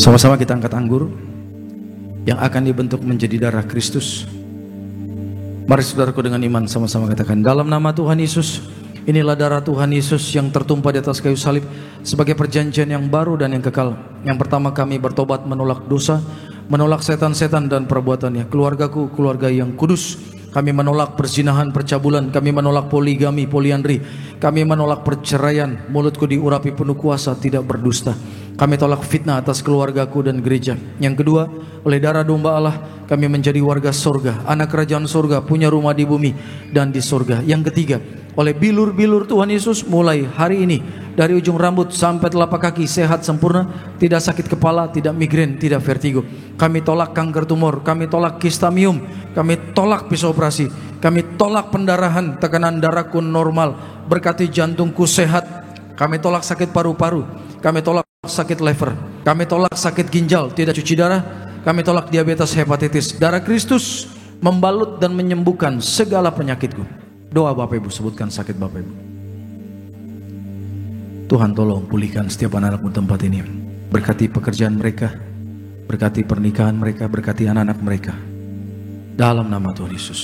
Sama-sama kita angkat anggur yang akan dibentuk menjadi darah Kristus. Mari saudaraku dengan iman sama-sama katakan, dalam nama Tuhan Yesus, inilah darah Tuhan Yesus yang tertumpah di atas kayu salib sebagai perjanjian yang baru dan yang kekal. Yang pertama, kami bertobat menolak dosa, menolak setan-setan dan perbuatannya. Keluargaku, keluarga yang kudus. Kami menolak perzinahan, percabulan. Kami menolak poligami, poliandri. Kami menolak perceraian. Mulutku diurapi penuh kuasa, tidak berdusta. Kami tolak fitnah atas keluargaku dan gereja. Yang kedua, oleh darah domba Allah, kami menjadi warga surga, anak kerajaan surga, punya rumah di bumi dan di surga. Yang ketiga, oleh bilur-bilur Tuhan Yesus, mulai hari ini, dari ujung rambut sampai telapak kaki sehat sempurna, tidak sakit kepala, tidak migrain, tidak vertigo. Kami tolak kanker tumor, kami tolak kistamium, kami tolak pisau operasi, kami tolak pendarahan, tekanan darahku normal, berkati jantungku sehat. Kami tolak sakit paru-paru, kami tolak sakit liver, kami tolak sakit ginjal, tidak cuci darah, kami tolak diabetes, hepatitis. Darah Kristus membalut dan menyembuhkan segala penyakitku. Doa Bapak Ibu, sebutkan sakit Bapak Ibu. Tuhan tolong pulihkan setiap anak-anakmu tempat ini. Berkati pekerjaan mereka, berkati pernikahan mereka, berkati anak-anak mereka. Dalam nama Tuhan Yesus.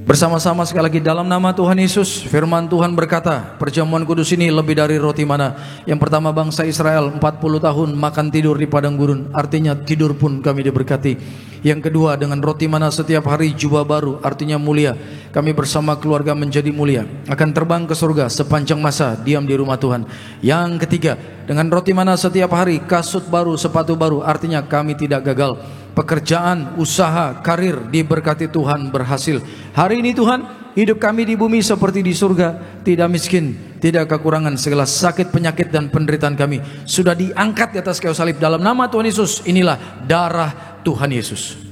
Bersama-sama sekali lagi dalam nama Tuhan Yesus, firman Tuhan berkata, perjamuan kudus ini lebih dari roti mana. Yang pertama bangsa Israel 40 tahun makan tidur di padang gurun, artinya tidur pun kami diberkati. Yang kedua dengan roti mana setiap hari jubah baru, artinya mulia. Kami bersama keluarga menjadi mulia, akan terbang ke surga sepanjang masa diam di rumah Tuhan. Yang ketiga dengan roti mana setiap hari kasut baru, sepatu baru, artinya kami tidak gagal. Pekerjaan, usaha, karir diberkati Tuhan berhasil. Hari ini Tuhan, hidup kami di bumi seperti di surga, tidak miskin, tidak kekurangan. Segala sakit, penyakit dan penderitaan kami sudah diangkat di atas kayu salib. Dalam nama Tuhan Yesus, inilah darah Tuhan Yesus.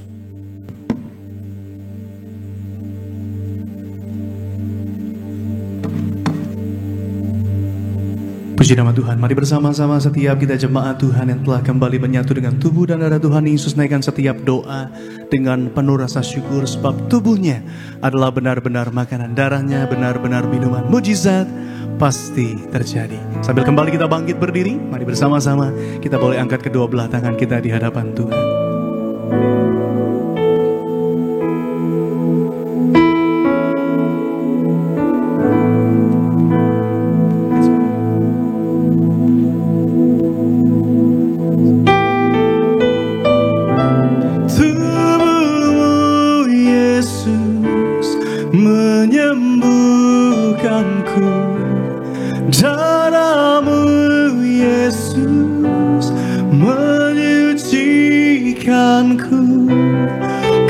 Puji nama Tuhan. Mari bersama-sama setiap kita jemaat Tuhan yang telah kembali menyatu dengan tubuh dan darah Tuhan Yesus, naikkan setiap doa dengan penuh rasa syukur, sebab tubuhnya adalah benar-benar makanan, darahnya benar-benar minuman. Mujizat pasti terjadi. Sambil kembali kita bangkit berdiri, mari bersama-sama kita boleh angkat kedua belah tangan kita di hadapan Tuhan.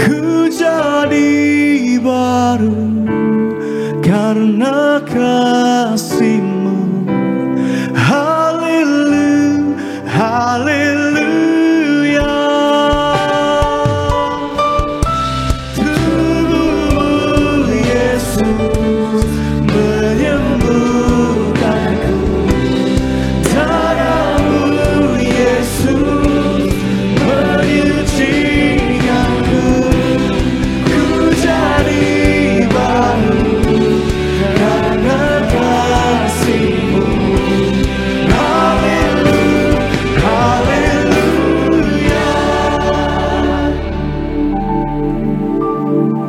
Ku jadi baru karena kasih-Mu. Haleluya, haleluya. Tubuh-Mu Yesus menyembuhkanku, darah-Mu Yesus menyucikanku. Ku jadi baru karena kasih-Mu. Haleluya, haleluya.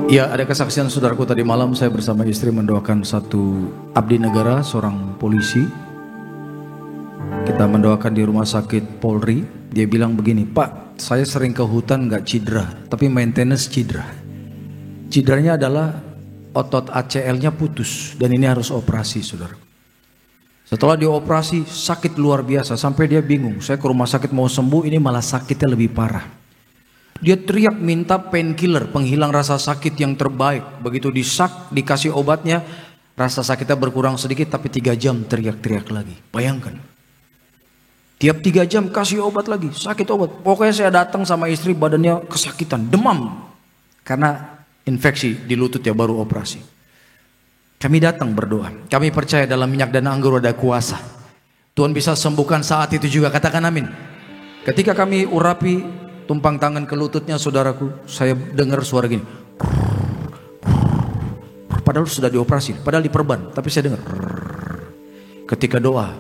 Ya, ada kesaksian saudaraku tadi malam. Saya bersama istri mendoakan satu abdi negara, seorang polisi. Kita mendoakan di rumah sakit Polri. Dia bilang begini, Pak, saya sering ke hutan gak cedera, tapi maintenance cedera. Cederanya adalah otot ACL-nya putus, dan ini harus operasi, saudara. Setelah dioperasi, sakit luar biasa, sampai dia bingung. Saya ke rumah sakit mau sembuh, ini malah sakitnya lebih parah. Dia teriak minta painkiller, penghilang rasa sakit yang terbaik. Begitu disak, dikasih obatnya, rasa sakitnya berkurang sedikit, tapi 3 jam teriak-teriak lagi. Bayangkan. Tiap 3 jam kasih obat lagi, sakit obat. Pokoknya saya datang sama istri, badannya kesakitan, demam. Karena infeksi di lutut ya, baru operasi. Kami datang berdoa. Kami percaya dalam minyak dan anggur ada kuasa. Tuhan bisa sembuhkan saat itu juga, katakan amin. Ketika kami urapi, tumpang tangan ke lututnya saudaraku, saya dengar suara gini. Padahal sudah dioperasi, padahal diperban, tapi saya dengar. Ketika doa,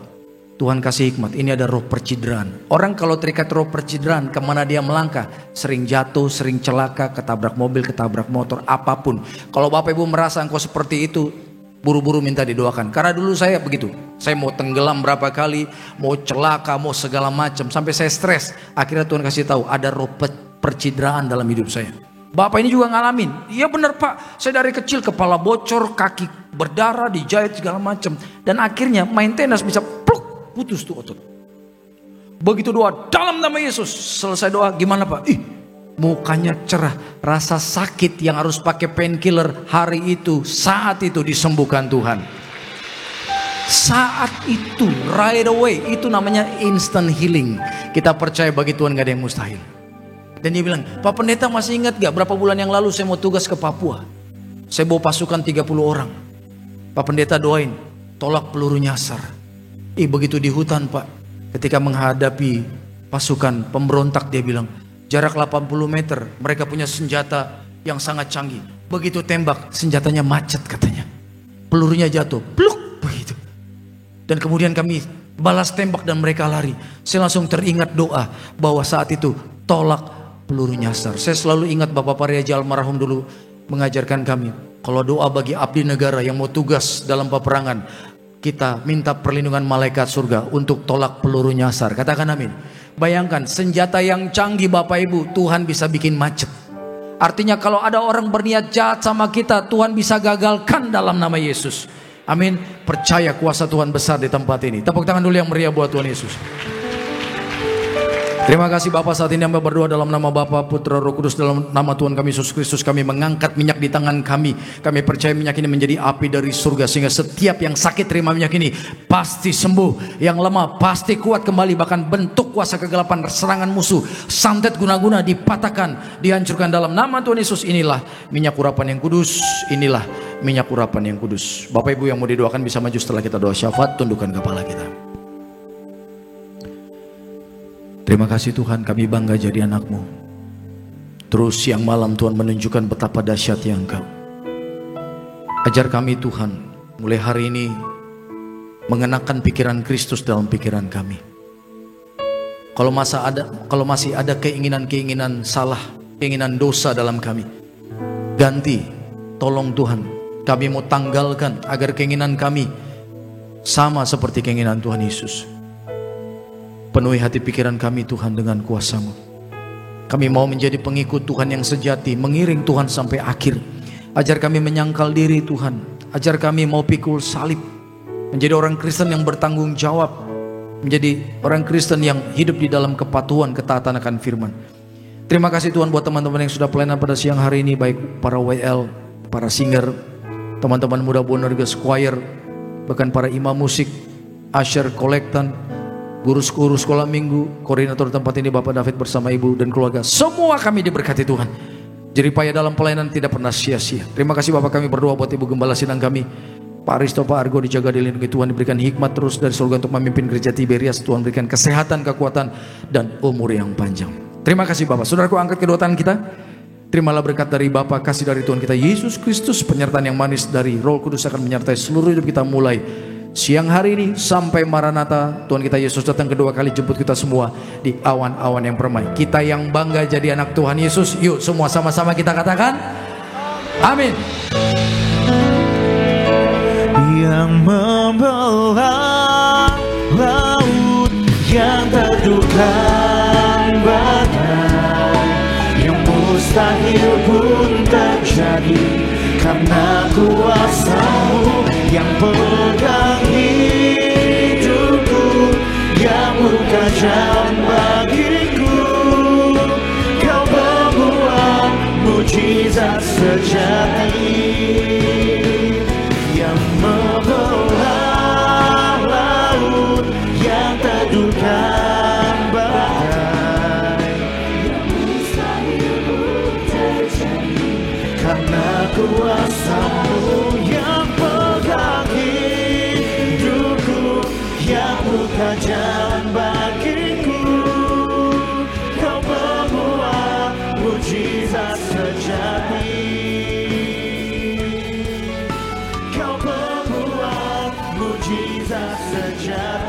Tuhan kasih hikmat, ini ada roh percideraan. Orang kalau terikat roh percideraan, kemana dia melangkah? Sering jatuh, sering celaka, ketabrak mobil, ketabrak motor, apapun. Kalau Bapak Ibu merasa engkau seperti itu, buru-buru minta didoakan. Karena dulu saya begitu. Saya mau tenggelam berapa kali, mau celaka, mau segala macam. Sampai saya stres. Akhirnya Tuhan kasih tahu, ada roh percideraan dalam hidup saya. Bapak ini juga ngalamin. Iya benar Pak, saya dari kecil kepala bocor, kaki berdarah, dijahit segala macam. Dan akhirnya maintenance bisa pluk. Putus tuh otot. Begitu doa dalam nama Yesus, selesai doa gimana Pak? Mukanya cerah. Rasa sakit yang harus pakai painkiller hari itu, saat itu disembuhkan Tuhan. Saat itu, right away, itu namanya instant healing. Kita percaya bagi Tuhan gak ada yang mustahil. Dan dia bilang, Pak Pendeta masih ingat gak berapa bulan yang lalu saya mau tugas ke Papua. Saya bawa pasukan 30 orang. Pak Pendeta doain, tolak peluru nyasar. Begitu di hutan Pak, ketika menghadapi pasukan pemberontak, dia bilang jarak 80 meter, mereka punya senjata yang sangat canggih. Begitu tembak, senjatanya macet katanya, pelurunya jatuh, pluk begitu. Dan kemudian kami balas tembak dan mereka lari. Saya langsung teringat doa bahwa saat itu tolak peluru nyasar. Saya selalu ingat Bapak Pariaji almarhum dulu mengajarkan kami, Kalau doa bagi abdi negara yang mau tugas dalam peperangan, kita minta perlindungan malaikat surga untuk tolak peluru nyasar. Katakan amin. Bayangkan senjata yang canggih Bapak Ibu, Tuhan bisa bikin macet. Artinya kalau ada orang berniat jahat sama kita, Tuhan bisa gagalkan dalam nama Yesus. Amin. Percaya kuasa Tuhan besar di tempat ini. Tepuk tangan dulu yang meriah buat Tuhan Yesus. Terima kasih Bapak, saat ini hamba berdoa dalam nama Bapa, Putra, Roh Kudus, dalam nama Tuhan kami Yesus Kristus. Kami mengangkat minyak di tangan kami. Kami percaya minyak ini menjadi api dari surga, sehingga setiap yang sakit terima minyak ini pasti sembuh, yang lemah pasti kuat kembali. Bahkan bentuk kuasa kegelapan, serangan musuh, santet guna-guna dipatahkan, dihancurkan dalam nama Tuhan Yesus. Inilah minyak urapan yang kudus, inilah minyak urapan yang kudus. Bapak Ibu yang mau didoakan bisa maju setelah kita doa syafaat, tundukkan kepala kita. Terima kasih Tuhan, kami bangga jadi anak-Mu. Terus siang malam Tuhan menunjukkan betapa dahsyatnya Engkau. Ajar kami Tuhan, mulai hari ini mengenakan pikiran Kristus dalam pikiran kami. Kalau masih ada keinginan-keinginan salah, keinginan dosa dalam kami, ganti, tolong Tuhan. Kami mau tanggalkan agar keinginan kami sama seperti keinginan Tuhan Yesus. Penuhi hati pikiran kami Tuhan dengan kuasa-Mu. Kami mau menjadi pengikut Tuhan yang sejati, mengiring Tuhan sampai akhir. Ajar kami menyangkal diri Tuhan. Ajar kami mau pikul salib, menjadi orang Kristen yang bertanggung jawab, menjadi orang Kristen yang hidup di dalam kepatuhan, ketaatan akan firman. Terima kasih Tuhan buat teman-teman yang sudah pelayanan pada siang hari ini, baik para WL, para singer, teman-teman muda Bonerges Choir, bahkan para imam musik, usher, kolektan, guru sekolah minggu, koordinator tempat ini Bapak David bersama ibu dan keluarga. Semua kami diberkati Tuhan. Jerih payah dalam pelayanan tidak pernah sia-sia. Terima kasih Bapak, kami berdoa buat Ibu Gembala Sidang kami, Pak Aristo, Pak Argo, dijaga dilindungi Tuhan, diberikan hikmat terus dari surga untuk memimpin gereja Tiberias. Tuhan berikan kesehatan, kekuatan, dan umur yang panjang. Terima kasih Bapak. Saudaraku, angkat kedua tangan kita. Terimalah berkat dari Bapa, kasih dari Tuhan kita Yesus Kristus, penyertaan yang manis dari Roh Kudus akan menyertai seluruh hidup kita mulai siang hari ini sampai Maranatha. Tuhan kita Yesus datang kedua kali jemput kita semua di awan-awan yang permai. Kita yang bangga jadi anak Tuhan Yesus, yuk semua sama-sama kita katakan amin. Yang membelah laut, yang teduhkan badai, yang mustahil pun terjadi karena kuasa-Mu yang pegang hidupku, yang bukan bagiku. Kau membuat mujizat sejati, yang membelah laut, yang teduhkan badai, yang mustahil pun terjadi karena kuasa-Mu yang pegang hidupku, yang buka jalan bagiku. Kau membuat mujizat sejati, kau membuat mujizat sejati.